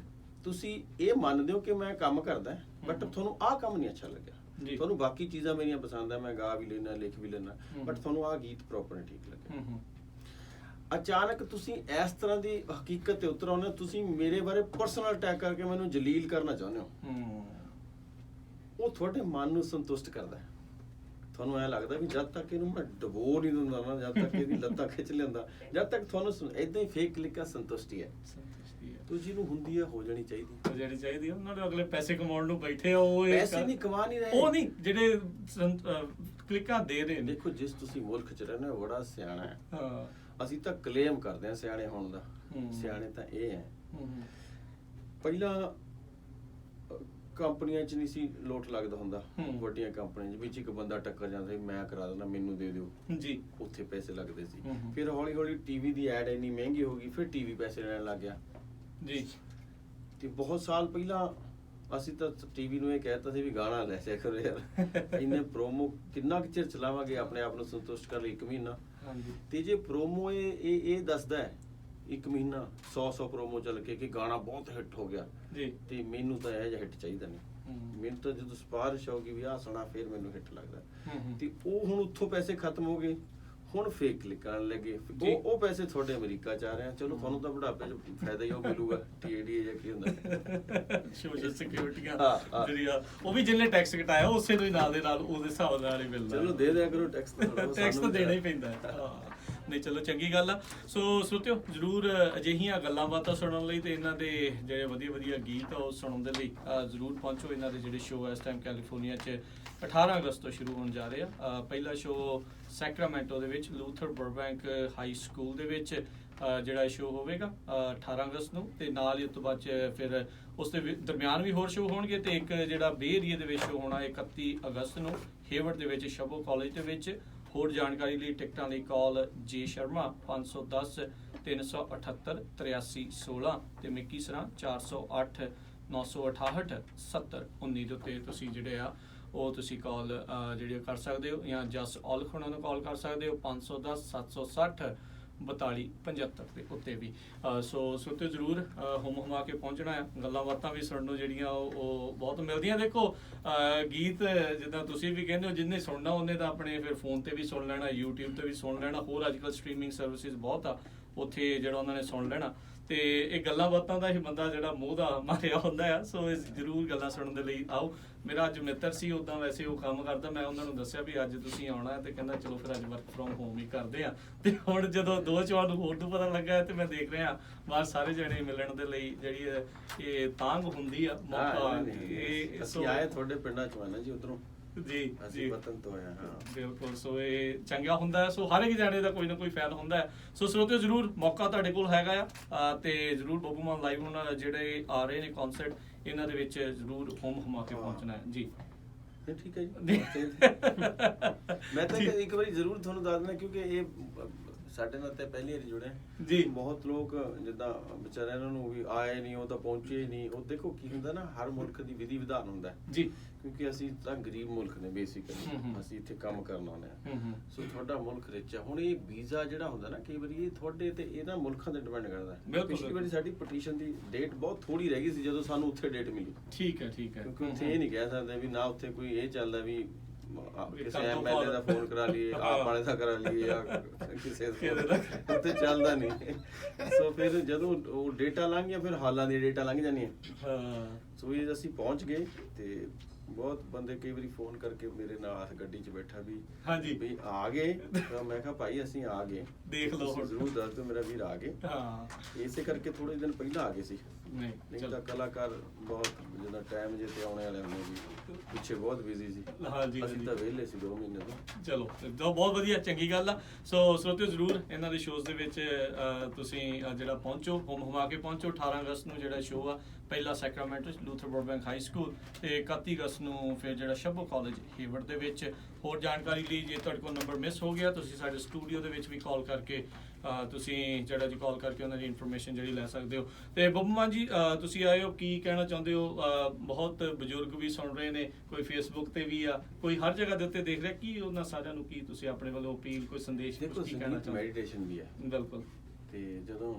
B: ਤੁਸੀਂ ਇਹ ਮੰਨਦੇ ਹੋ ਕਿ ਮੈਂ ਕੰਮ ਕਰਦਾ, ਬਟ ਤੁਹਾਨੂੰ ਆਹ ਕੰਮ ਨਹੀਂ ਅੱਛਾ ਲੱਗਿਆ। ਤੁਹਾਨੂੰ ਬਾਕੀ ਚੀਜ਼ਾਂ ਮੇਰੀਆਂ ਪਸੰਦ ਆ, ਮੈਂ ਗਾ ਵੀ ਲੈਣਾ, ਲਿਖ ਵੀ ਲੈਣਾ, ਬਟ ਤੁਹਾਨੂੰ ਆਹ ਗੀਤ ਪ੍ਰੋਪਰ ਨਹੀਂ ਠੀਕ ਲੱਗਿਆ। ਅਚਾਨਕ ਤੁਸੀਂ ਇਸ ਤਰ੍ਹਾਂ ਦੀ ਹਕੀਕਤ ਤੇ ਉਤਰ ਆਉਂਦੇ ਹੋ, ਤੁਸੀਂ ਮੇਰੇ ਬਾਰੇ ਪਰਸਨਲ ਅਟੈਕ ਕਰਕੇ ਮੈਨੂੰ ਜਲੀਲ ਕਰਨਾ ਚਾਹੁੰਦੇ ਹੋ। ਉਹ ਤੁਹਾਡੇ ਮਨ ਨੂੰ ਸੰਤੁਸ਼ਟ ਕਰਦਾ ਹੈ। ਤੁਹਾਨੂੰ ਐ ਲੱਗਦਾ ਵੀ ਜਦ ਤੱਕ ਇਹਨੂੰ ਮੈਂ ਡਬੋ ਨਹੀਂ ਦਿੰਦਾ ਨਾ, ਜਦ ਤੱਕ ਇਹਦੀ ਲੱਤਾਂ ਖਿੱਚ ਲੈਂਦਾ, ਜਦ ਤੱਕ ਤੁਹਾਨੂੰ ਏਦਾਂ ਹੀ ਫੇਕ ਕਲਿੱਕਾਂ ਸੰਤੁਸ਼ਟੀ ਹੈ। ਤੁਸੀਂ ਨੂੰ ਹੁੰਦੀ ਹੈ, ਹੋ ਜਾਣੀ ਚਾਹੀਦੀ
A: ਉਹਨਾਂ ਦੇ ਅਗਲੇ ਪੈਸੇ ਕਮਾਉਣ ਨੂੰ ਬੈਠੇ ਆ, ਉਹ
B: ਪੈਸੇ ਨਹੀਂ ਕਮਾ ਨਹੀਂ ਰਹੇ,
A: ਉਹ ਨਹੀਂ ਜਿਹੜੇ ਕਲਿੱਕਾਂ ਦੇ ਰਹੇ ਨੇ।
B: ਦੇਖੋ, ਜਿਸ ਤੁਸੀਂ ਮੁਲਕ 'ਚ ਰਹਿੰਦੇ ਹੋ ਬੜਾ ਸਿਆਣਾ ਹੈ। ਅਸੀਂ ਤਾਂ ਕਲੇਮ ਕਰਦੇ ਹਾਂ ਸਿਆਣੇ ਹੋਣ ਦਾ, ਸਿਆਣੇ ਤਾਂ ਇਹ ਹੈ। ਪਹਿਲਾਂ ਕੰਪਨੀਆਂ 'ਚ ਨਹੀਂ ਸੀ ਲੋਟ ਲੱਗਦਾ ਹੁੰਦਾ, ਵੱਡੀਆਂ ਕੰਪਨੀਆਂ 'ਚ ਵਿੱਚ ਇੱਕ ਬੰਦਾ ਟੱਕਰ ਜਾਂਦਾ ਸੀ, ਮੈਂ ਕਰਾ ਦਿੰਦਾ, ਮੈਨੂੰ ਦੇ ਦਿਓ ਜੀ, ਉੱਥੇ ਪੈਸੇ ਲੱਗਦੇ ਸੀ। ਫਿਰ ਹੌਲੀ ਹੌਲੀ ਟੀਵੀ ਦੀ ਐਡ ਇੰਨੀ ਮਹਿੰਗੀ ਹੋ ਗਈ, ਫਿਰ ਟੀਵੀ ਪੈਸੇ ਲੈਣ ਲੱਗ ਗਿਆ ਜੀ। ਤੇ ਬਹੁਤ ਸਾਲ ਪਹਿਲਾਂ ਅਸੀਂ ਤਾਂ ਟੀਵੀ ਨੂੰ ਇਹ ਕਹਿਤਾ ਸੀ ਵੀ ਗਾਣਾ ਲੈ ਸਿਆ ਕਰੋ ਯਾਰ, ਇੰਨੇ ਪ੍ਰੋਮੋ ਕਿੰਨਾ ਕੁ ਚਿਰ ਚਲਾਵਾਂਗੇ ਆਪਣੇ ਆਪ ਨੂੰ ਸੰਤੁਸ਼ਟ ਕਰ ਲਈ, 1 ਮਹੀਨਾ। ਤੇ ਜੇ ਪ੍ਰੋਮੋ ਇਹ ਦੱਸਦਾ ਹੈ 1 ਮਹੀਨਾ 100 ਪ੍ਰੋਮੋ ਚੱਲ ਕੇ ਕਿ ਗਾਣਾ ਬਹੁਤ ਹਿੱਟ ਹੋ ਗਿਆ ਜੀ, ਤੇ ਮੈਨੂੰ ਤਾਂ ਇਹ ਜਿਹਾ ਹਿੱਟ ਚਾਹੀਦਾ ਨਹੀਂ। ਮੈਨੂੰ ਤਾਂ ਜਦੋਂ ਸਿਫਾਰਿਸ਼ ਹੋਊਗੀ ਵੀ ਆਹ ਸੁਣਾ, ਫਿਰ ਮੈਨੂੰ ਹਿੱਟ ਲੱਗਦਾ। ਤੇ ਉਹ ਹੁਣ ਉੱਥੋਂ ਪੈਸੇ ਖਤਮ ਹੋ ਗਏ, ਹੁਣ ਫੇਕ ਕਲਿੱਕ ਕਰਨ ਲੱਗੇ। ਉਹ ਪੈਸੇ ਤੁਹਾਡੇ ਅਮਰੀਕਾ 'ਚ ਆ ਰਹੇ ਆ, ਚਲੋ ਤੁਹਾਨੂੰ ਤਾਂ ਬੁਢਾਪੇ 'ਚ ਫਾਇਦਾ ਹੀ ਉਹ ਮਿਲੂਗਾ। TADA ਜਾਂ ਕੀ ਹੁੰਦਾ,
A: ਸੋਸ਼ਲ ਸਿਕਿਉਰਿਟੀਆਂ ਜਿਹੜੀਆਂ, ਉਹ ਵੀ ਜਿੰਨੇ ਟੈਕਸ ਘਟਾਇਆ ਉਸੇ ਨੂੰ ਹੀ ਨਾਲ ਦੇ ਨਾਲ ਉਹਦੇ ਹਿਸਾਬ ਨਾਲ ਹੀ ਮਿਲਦਾ।
B: ਚਲੋ ਦੇ ਦਿਆ ਕਰੋ ਟੈਕਸ,
A: ਟੈਕਸ ਤਾਂ ਦੇਣਾ ਹੀ ਪੈਂਦਾ। ਨਹੀਂ, ਚਲੋ ਚੰਗੀ ਗੱਲ ਆ। ਸੋ ਸਰੋਤਿਓ, ਜ਼ਰੂਰ ਅਜਿਹੀਆਂ ਗੱਲਾਂ ਬਾਤਾਂ ਸੁਣਨ ਲਈ ਤੇ ਇਹਨਾਂ ਦੇ ਜਿਹੜੇ ਵਧੀਆ ਗੀਤ ਆ ਉਹ ਸੁਣਨ ਦੇ ਲਈ ਜ਼ਰੂਰ ਪਹੁੰਚੋ। ਇਹਨਾਂ ਦੇ ਜਿਹੜੇ ਸ਼ੋਅ ਇਸ ਟਾਈਮ ਕੈਲੀਫੋਰਨੀਆ 'ਚ 18 ਅਗਸਤ ਤੋਂ ਸ਼ੁਰੂ ਹੋਣ ਜਾ ਰਹੇ ਆ। ਪਹਿਲਾ ਸ਼ੋਅ ਸੈਕਰਾਮੈਂਟੋ ਦੇ ਵਿੱਚ ਲੂਥਰ ਬਰਬੈਂਕ ਹਾਈ ਸਕੂਲ ਦੇ ਵਿੱਚ ਜਿਹੜਾ ਸ਼ੋਅ ਹੋਵੇਗਾ 18 ਅਗਸਤ ਨੂੰ, ਤੇ ਨਾਲ ਹੀ ਉਸ ਤੋਂ ਬਾਅਦ 'ਚ ਫਿਰ ਉਸ ਦੇ ਦਰਮਿਆਨ ਵੀ ਹੋਰ ਸ਼ੋਅ ਹੋਣਗੇ। ਤੇ ਇੱਕ ਜਿਹੜਾ ਬੇ ਏਰੀਏ ਦੇ ਵਿੱਚ ਸ਼ੋਅ ਹੋਣਾ 31 ਅਗਸਤ ਨੂੰ ਹੇਵਰਡ ਦੇ ਵਿੱਚ ਸ਼ਬੋ ਕਾਲਜ ਦੇ ਵਿੱਚ। ਹੋਰ ਜਾਣਕਾਰੀ ਲਈ ਟਿਕਟਾਂ ਲਈ ਕਾਲ ਜੇ ਸ਼ਰਮਾ 510 378 8316 ਤੇ ਮਿੱਕੀ ਸਰਾਂ 408 968 7019 ਦੇ ਉੱਤੇ ਤੁਸੀਂ ਜਿਹੜੇ ਆ ਉਹ ਤੁਸੀਂ ਕਾਲ ਜਿਹੜੇ ਕਰ ਸਕਦੇ ਹੋ, ਜਾਂ ਜਸ ਔਲਖ ਉਹਨਾਂ ਨੂੰ ਕਾਲ ਕਰ ਸਕਦੇ ਹੋ 510 760 4275 ਦੇ ਉੱਤੇ ਵੀ। ਸੋ ਤੇ ਜ਼ਰੂਰ ਹੁਮ ਹੁਮਾ ਕੇ ਪਹੁੰਚਣਾ ਆ। ਗੱਲਾਂ ਬਾਤਾਂ ਵੀ ਸੁਣਨ ਨੂੰ ਜਿਹੜੀਆਂ ਉਹ ਬਹੁਤ ਮਿਲਦੀਆਂ। ਦੇਖੋ ਗੀਤ ਜਿੱਦਾਂ ਤੁਸੀਂ ਵੀ ਕਹਿੰਦੇ ਹੋ, ਜਿੰਨੇ ਸੁਣਨਾ ਉਹਨੇ ਤਾਂ ਆਪਣੇ ਫਿਰ ਫੋਨ ਤੇ ਵੀ ਸੁਣ ਲੈਣਾ, YouTube ਤੇ ਵੀ ਸੁਣ ਲੈਣਾ, ਹੋਰ ਅੱਜ ਕੱਲ੍ਹ ਸਟਰੀਮਿੰਗ ਸਰਵਿਸਿਜ਼ ਬਹੁਤ ਆ, ਉੱਥੇ ਜਿਹੜਾ ਉਹਨਾਂ ਨੇ ਸੁਣ ਲੈਣਾ। ਤੇ ਇਹ ਗੱਲਾਂ ਬਾਤਾਂ ਦਾ ਹੀ ਬੰਦਾ ਜਿਹੜਾ ਮੂੰਹ ਦਾ ਮਾਰਿਆ ਹੁੰਦਾ ਆ। ਸੋ ਇਸ ਜ਼ਰੂਰ ਗੱਲਾਂ ਸੁਣਨ ਦੇ ਲਈ ਆਓ। ਮੇਰਾ ਅੱਜ ਮਿੱਤਰ ਸੀ, ਉੱਦਾਂ ਵੈਸੇ ਉਹ ਕੰਮ ਕਰਦਾ, ਮੈਂ ਉਹਨਾਂ ਨੂੰ ਦੱਸਿਆ ਵੀ ਅੱਜ ਤੁਸੀਂ ਆਉਣਾ ਹੈ, ਤੇ ਕਹਿੰਦਾ ਚਲੋ ਫਿਰ ਅੱਜ ਵਰਕ ਫਰੋਮ ਹੋਮ ਹੀ ਕਰਦੇ ਆ। ਤੇ ਹੁਣ ਜਦੋਂ 2-4 ਨੂੰ ਹੋਰ ਨੂੰ ਪਤਾ ਲੱਗਾ ਤੇ ਮੈਂ ਦੇਖ ਰਿਹਾ ਬਾਹਰ ਸਾਰੇ ਜਣੇ ਮਿਲਣ ਦੇ ਲਈ ਜਿਹੜੀ ਇਹ ਤਾਂਘ ਹੁੰਦੀ ਆ ਮੌਕਾ। ਇਹ
B: ਅਸੀਂ ਆਏ ਤੁਹਾਡੇ ਪਿੰਡਾਂ ਚੋਂ ਨਾ ਜੀ, ਉਧਰੋਂ
A: ਜੀ
B: ਅਸੀਂ ਵਤਨ ਤੋਂ ਆਏ ਹਾਂ।
A: ਬਿਲਕੁਲ। ਸੋ ਇਹ ਚੰਗਾ ਹੁੰਦਾ ਹੈ। ਸੋ ਹਰ ਇੱਕ ਜਾਣੇ ਦਾ ਕੋਈ ਨਾ ਕੋਈ ਫੈਨ ਹੁੰਦਾ ਹੈ। ਸੋ ਸਰੋਤਿਓ ਜ਼ਰੂਰ ਮੌਕਾ ਤੁਹਾਡੇ ਕੋਲ ਹੈਗਾ ਆ, ਤੇ ਜ਼ਰੂਰ ਬੱਬੂ ਮਾਨ ਲਾਈਵ ਉਹਨਾਂ ਦਾ ਜਿਹੜੇ ਆ ਰਹੇ ਨੇ ਕਨਸਰਟ, ਇਹਨਾਂ ਦੇ ਵਿੱਚ ਜ਼ਰੂਰ ਹੁਮ ਹੁਮਾ ਕੇ ਪਹੁੰਚਣਾ ਹੈ ਜੀ।
B: ਠੀਕ ਹੈ ਜੀ। ਮੈਂ ਤਾਂ ਇੱਕ ਵਾਰੀ ਜ਼ਰੂਰ ਤੁਹਾਨੂੰ ਦੱਸ ਦਿੰਦਾ, ਕਿਉਂਕਿ ਇਹ ਸਾਡੇ ਨਾਲ ਤੇ ਪਹਿਲੀ ਵਾਰੀ ਜੁੜੇ
A: ਜੀ।
B: ਬਹੁਤ ਲੋਕ ਜਿੱਦਾਂ ਵਿਚਾਰਿਆਂ ਨੂੰ ਵੀ ਆਏ ਨਹੀਂ, ਉਹ ਤਾਂ ਪਹੁੰਚੇ ਹੀ ਨਹੀਂ। ਉਹ ਦੇਖੋ ਕੀ ਹੁੰਦਾ ਨਾ, ਹਰ ਮੁਲਕ ਦੀ ਵਿਧੀ ਵਿਧਾਨ ਹੁੰਦਾ
A: ਜੀ,
B: ਕਿਉਂਕਿ ਅਸੀਂ ਤਾਂ ਗਰੀਬ ਮੁਲਕ ਨੇ ਬੇਸਿਕਲੀ, ਅਸੀਂ ਇੱਥੇ ਕੰਮ ਕਰਨ ਆਉਂਦੇ ਹਾਂ। ਸੋ ਤੁਹਾਡਾ ਮੁਲਕ ਰਿਚ ਹੈ। ਹੁਣ ਇਹ ਵੀਜ਼ਾ ਜਿਹੜਾ ਹੁੰਦਾ ਨਾ, ਕਈ ਵਾਰੀ ਇਹ ਤੁਹਾਡੇ ਤੇ ਇਹਨਾਂ ਮੁਲਕਾਂ ਤੇ ਡਿਪੈਂਡ ਕਰਦਾ ਹੈ। ਪਿਛਲੀ ਵਾਰੀ ਸਾਡੀ ਪਟੀਸ਼ਨ ਦੀ ਡੇਟ ਬਹੁਤ ਥੋੜੀ ਰਹਿ ਗਈ ਸੀ, ਜਦੋਂ ਸਾਨੂੰ ਉੱਥੇ ਡੇਟ ਮਿਲੀ।
A: ਠੀਕ ਹੈ, ਠੀਕ ਹੈ।
B: ਕਿਉਂਕਿ ਉੱਥੇ ਇਹ ਨਹੀਂ ਕਹਿ ਸਕਦੇ ਵੀ ਨਾ ਉੱਥੇ ਕੋਈ ਇਹ ਚੱਲਦਾ ਵੀ ਕਿਸੇ ਐਮਐਲਏ ਦਾ ਫੋਨ ਕਰਾ ਲਈਏ, ਆਪ ਵਾਲੇ ਦਾ ਕਰਾ ਲਈਏ, ਜਾਂ ਕਿਸੇ ਦਾ ਉੱਥੇ ਚੱਲਦਾ ਨਹੀਂ। ਸੋ ਫਿਰ ਜਦੋਂ ਉਹ ਡੇਟਾ ਲੰਘ ਗਿਆ, ਫਿਰ ਹਾਲਾਂ ਦੀ ਡੇਟਾ ਲੰਘ ਜਾਂਦੀਆਂ। ਸੋ ਇਹ ਅਸੀਂ ਪਹੁੰਚ ਗਏ, ਤੇ ਬਹੁਤ ਬੰਦੇ ਕਈ ਵਾਰੀ ਫੋਨ ਕਰਕੇ ਮੇਰੇ ਨਾਲ ਗੱਡੀ 'ਚ ਬੈਠਾ ਵੀ
A: ਹਾਂਜੀ
B: ਵੀ ਆ ਗਏ। ਤਾਂ ਮੈਂ ਕਿਹਾ ਭਾਈ ਅਸੀਂ ਆ ਗਏ,
A: ਦੇਖ ਲਓ ਹੁਣ
B: ਜ਼ਰੂਰ ਦੱਸ ਦਿਓ ਮੇਰਾ ਵੀਰ ਆ ਗਏ। ਇਸੇ ਕਰਕੇ ਥੋੜੇ ਦਿਨ ਪਹਿਲਾਂ ਆ ਗਏ ਸੀ। ਨਹੀਂ ਤਾਂ ਕਲਾਕਾਰ ਬਹੁਤ ਜਿੱਦਾਂ ਟਾਈਮ ਜੇ ਤੇ ਆਉਣੇ ਵਾਲੇ ਹੁੰਦੇ ਵੀ ਪਿੱਛੇ ਬਹੁਤ ਬਿਜ਼ੀ ਸੀ। ਅਸੀਂ ਤਾਂ ਵਿਹਲੇ ਸੀ 2 ਮਹੀਨੇ ਤੋਂ।
A: ਚਲੋ ਬਹੁਤ ਵਧੀਆ, ਚੰਗੀ ਗੱਲ ਆ। ਸੋ ਸਰੋਤਿਓ ਜ਼ਰੂਰ ਇਹਨਾਂ ਦੇ ਸ਼ੋਅਜ਼ ਦੇ ਵਿੱਚ ਤੁਸੀਂ ਜਿਹੜਾ ਪਹੁੰਚੋ, ਹੁਮ ਹੁਮਾ ਕੇ ਪਹੁੰਚੋ। 18 ਅਗਸਤ ਨੂੰ ਜਿਹੜਾ ਸ਼ੋਅ ਆ ਪਹਿਲਾ ਸੈਕਰਾਮੈਂਟੋ ਲੂਥਰ ਬਰਬੈਂਕ ਹਾਈ ਸਕੂਲ, ਤੇ 31 ਅਗਸਤ ਨੂੰ ਫਿਰ ਜਿਹੜਾ ਸ਼ੰਭੂ ਕਾਲਜ ਹੇਵਰਡ ਦੇ ਵਿੱਚ। ਹੋਰ ਜਾਣਕਾਰੀ ਲਈ ਜੇ ਤੁਹਾਡੇ ਕੋਲ ਨੰਬਰ ਮਿਸ ਹੋ ਗਿਆ, ਤੁਸੀਂ ਸਾਡੇ ਸਟੂਡੀਓ ਦੇ ਵਿੱਚ ਵੀ ਕਾਲ ਕਰਕੇ ਤੁਸੀਂ ਜਿਹੜਾ ਜੀ ਕਾਲ ਕਰਕੇ ਉਹਨਾਂ ਦੀ ਇਨਫੋਰਮੇਸ਼ਨ ਜਿਹੜੀ ਲੈ ਸਕਦੇ ਹੋ। ਤੇ ਬੱਬੂ ਮਾਨ ਜੀ ਤੁਸੀਂ ਆਏ ਹੋ, ਕੀ ਕਹਿਣਾ ਚਾਹੁੰਦੇ ਹੋ? ਬਹੁਤ ਬਜ਼ੁਰਗ ਵੀ ਸੁਣ ਰਹੇ ਨੇ, ਕੋਈ ਫੇਸਬੁੱਕ ਤੇ ਵੀ ਆ, ਕੋਈ ਹਰ ਜਗ੍ਹਾ ਦੇ ਉੱਤੇ ਦੇਖ ਰਿਹਾ। ਕੀ ਉਹਨਾਂ ਸਾਰਿਆਂ ਨੂੰ ਕੀ ਤੁਸੀਂ ਆਪਣੇ ਵੱਲੋਂ ਅਪੀਲ, ਕੋਈ ਸੰਦੇਸ਼ ਕੀ ਕਹਿਣਾ ਚਾਹੁੰਦੇ?
B: ਮੈਡੀਟੇਸ਼ਨ ਵੀ ਹੈ
A: ਬਿਲਕੁਲ,
B: ਤੇ ਜਦੋਂ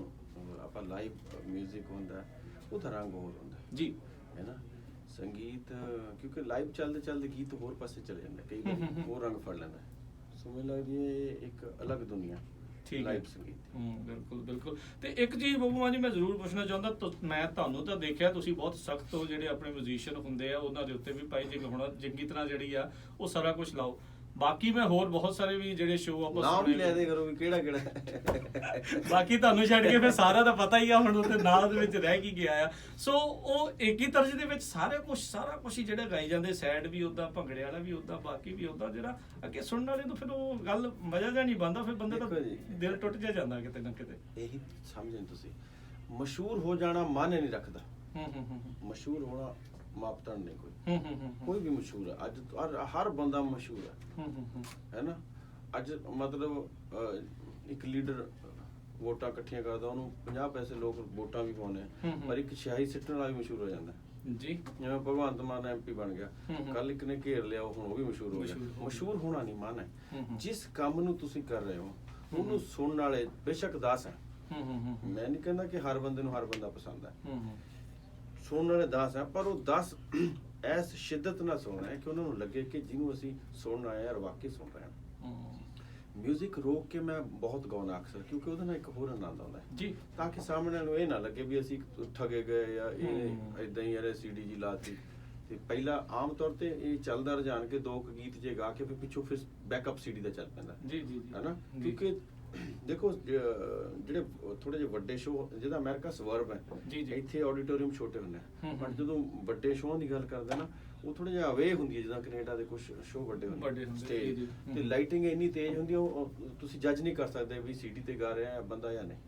B: ਆਪਾਂ ਲਾਈਵ ਮਿਊਜ਼ਿਕ ਹੁੰਦਾ ਉਹਦਾ ਰੰਗ ਹੋਰ ਹੁੰਦਾ
A: ਜੀ,
B: ਹੈ ਨਾ। ਸੰਗੀਤ ਕਿਉਂਕਿ ਲਾਈਵ ਚੱਲਦੇ ਚੱਲਦੇ ਗੀਤ ਹੋਰ ਪਾਸੇ ਚਲੇ ਜਾਂਦਾ, ਕਈ ਵਾਰ ਹੋਰ ਰੰਗ ਫੜ ਲੈਂਦਾ। ਸੋ ਮੈਨੂੰ ਲੱਗਦੀ ਹੈ ਇਹ ਇੱਕ ਅਲੱਗ ਦੁਨੀਆ ਲਾਈਵ ਸੰਗੀਤ।
A: ਬਿਲਕੁਲ ਬਿਲਕੁਲ। ਤੇ ਇੱਕ ਚੀਜ਼ ਬੱਬੂ ਮਾਨ ਜੀ ਮੈਂ ਜ਼ਰੂਰ ਪੁੱਛਣਾ ਚਾਹੁੰਦਾ, ਮੈਂ ਤੁਹਾਨੂੰ ਤਾਂ ਦੇਖਿਆ ਤੁਸੀਂ ਬਹੁਤ ਸਖਤ ਹੋ, ਜਿਹੜੇ ਆਪਣੇ ਮਿਊਜ਼ੀਸ਼ੀਅਨ ਹੁੰਦੇ ਆ ਉਹਨਾਂ ਦੇ ਉੱਤੇ ਵੀ ਭਾਈ ਜੀ ਹੁਣ ਚੰਗੀ ਤਰ੍ਹਾਂ ਜਿਹੜੀ ਆ ਉਹ ਸਾਰਾ ਕੁਝ ਲਾਓ। ਬਾਕੀ ਮੈਂ ਹੋਰ ਬਹੁਤ ਸਾਰੇ ਵੀ ਜਿਹੜੇ ਸ਼ੋਅ ਆਪਾਂ
B: ਨਾਮ ਵੀ ਲੈ ਦੇ ਕਰੋ ਵੀ ਕਿਹੜਾ ਕਿਹੜਾ।
A: ਬਾਕੀ ਤੁਹਾਨੂੰ ਛੱਡ ਕੇ ਫਿਰ ਸਾਰਾ ਤਾਂ ਪਤਾ ਹੀ ਆ ਹੁਣ, ਉੱਥੇ ਨਾਂ ਦੇ ਵਿੱਚ ਰਹਿ ਕੀ ਗਿਆ ਆ। ਸੋ ਉਹ ਇੱਕ ਹੀ ਤਰਜ਼ ਦੇ ਵਿੱਚ ਸਾਰਾ ਕੁਝ ਹੀ ਜਿਹੜਾ ਗਾਈ ਜਾਂਦੇ, ਸੈਡ ਵੀ ਉੱਦਾਂ, ਭੰਗੜੇ ਵਾਲਾ ਵੀ ਉੱਦਾਂ, ਬਾਕੀ ਵੀ ਉੱਦਾਂ, ਜਿਹੜਾ ਅੱਗੇ ਸੁਣਨ ਵਾਲੇ ਤੋਂ ਫਿਰ ਉਹ ਗੱਲ ਮਜ਼ਾ ਜਿਹਾ ਨਹੀਂ ਬਣਦਾ, ਫਿਰ ਬੰਦੇ ਦਾ ਦਿਲ ਟੁੱਟ ਜਾ ਜਾਂਦਾ ਕਿਤੇ ਨਾ ਕਿਤੇ।
B: ਇਹੀ ਸਮਝਣ ਤੁਸੀਂ, ਮਸ਼ਹੂਰ ਹੋ ਜਾਣਾ ਮਾਨੇ ਨਹੀਂ ਰੱਖਦਾ। ਮਸ਼ਹੂਰ ਹੋਣਾ ਮਾਪਦੰਡ ਨਹੀਂ ਕੋਈ ਵੀ ਮਸ਼ਹੂਰ ਹੈ ਅੱਜ, ਹਰ ਬੰਦਾ ਮਸ਼ਹੂਰ ਹੈ ਨਾ। ਅੱਜ ਮਤਲਬ ਇੱਕ ਲੀਡਰ ਵੋਟਾਂ ਇਕੱਠੀਆਂ ਕਰਦਾ, ਉਹਨੂੰ 50 ਪੈਸੇ ਲੋਕ ਵੋਟਾਂ ਵੀ ਪਾਉਂਦੇ ਆ, ਪਰ ਇੱਕ ਸਿਆਹੀ ਸਿੱਟਣ ਵਾਲਾ ਵੀ ਮਸ਼ਹੂਰ ਹੋ ਜਾਂਦਾ ਜੀ। ਜਿਵੇਂ ਭਗਵੰਤ ਮਾਨ ਐਮਪੀ ਬਣ ਗਿਆ, ਕੱਲ ਇੱਕ ਨੇ ਘੇਰ ਲਿਆ, ਹੁਣ ਉਹ ਵੀ ਮਸ਼ਹੂਰ ਹੋ ਗਿਆ। ਮਸ਼ਹੂਰ ਹੋਣਾ ਨਹੀਂ ਮਾਨ ਹੈ, ਜਿਸ ਕੰਮ ਨੂੰ ਤੁਸੀਂ ਕਰ ਰਹੇ ਹੋ ਉਹਨੂੰ ਸੁਣਨ ਵਾਲੇ ਬੇਸ਼ੱਕ 10 ਹੈ। ਮੈਂ ਨਹੀਂ ਕਹਿੰਦਾ ਕਿ ਹਰ ਬੰਦੇ ਨੂੰ ਹਰ ਬੰਦਾ ਪਸੰਦ ਹੈ, ਸੁਣਨ ਵਾਲੇ 10 ਹੈ, ਪਰ ਉਹ 10 ਐਸ ਸ਼ਿੱਦਤ ਨਾਲ ਸੁਣਨਾ ਹੈ ਕਿ ਉਹਨਾਂ ਨੂੰ ਲੱਗੇ ਕਿ ਜਿਹਨੂੰ ਅਸੀਂ ਸੁਣਨ ਆਏ ਯਾਰ ਵਾਕਈ ਸੁਣ ਰਹੇ ਹਾਂ। ਮਿਊਜ਼ਿਕ ਰੋਕ ਕੇ ਮੈਂ ਬਹੁਤ ਗਾਉਣਾ ਅਕਸਰ, ਕਿਉਂਕਿ ਉਹਦੇ ਨਾਲ ਇੱਕ ਹੋਰ ਆਨੰਦ ਆਉਂਦਾ ਹੈ ਜੀ, ਤਾਂ ਕਿ ਸਾਹਮਣੇ ਨੂੰ ਇਹ ਨਾ ਲੱਗੇ ਵੀ ਅਸੀਂ ਠੱਗੇ ਗਏ ਜਾਂ ਇਹ ਇਦਾਂ ਹੀ ਯਾਰ ਸੀਡੀ ਜੀ ਲਾਤੀ। ਤੇ ਪਹਿਲਾਂ ਆਮ ਤੌਰ ਤੇ ਇਹ ਚੱਲਦਾ ਰੁਝਾਨ ਕੇ 2 ਗੀਤ ਜੇ ਗਾ ਕੇ ਫਿਰ ਪਿੱਛੋਂ ਫਿਰ ਬੈਕਅਪ ਸੀਡੀ ਦਾ ਚੱਲ ਪੈਂਦਾ ਜੀ ਜੀ, ਹੈ ਨਾ। ਕਿਉਂਕਿ ਦੇਖੋ ਜਿਹੜੇ ਥੋੜੇ ਜਿਹੇ ਵੱਡੇ ਸ਼ੋਅ, ਜਿਹਦਾ ਅਮਰੀਕਾ ਸਵਰਬ ਹੈ, ਇੱਥੇ ਆਡੀਟੋਰੀਅਮ ਛੋਟੇ ਹੁੰਦੇ ਆ, ਪਰ ਜਦੋਂ ਵੱਡੇ ਸ਼ੋਅ ਦੀ ਗੱਲ ਕਰਦੇ ਨਾ, ਉਹ ਥੋੜਾ ਜਿਹਾ ਅਵੇ ਹੁੰਦੀ ਹੈ, ਜਿੱਦਾਂ ਕੈਨੇਡਾ ਦੇ ਕੁਝ ਸ਼ੋਅ ਵੱਡੇ ਹੁੰਦੇ ਸਟੇਜ ਤੇ ਲਾਈਟਿੰਗ ਇੰਨੀ ਤੇਜ਼ ਹੁੰਦੀ, ਉਹ ਤੁਸੀਂ ਜੱਜ ਨਹੀਂ ਕਰ ਸਕਦੇ ਵੀ ਸੀਡੀ ਤੇ ਗਾ ਰਿਹਾ ਬੰਦਾ ਜਾਂ ਨਹੀਂ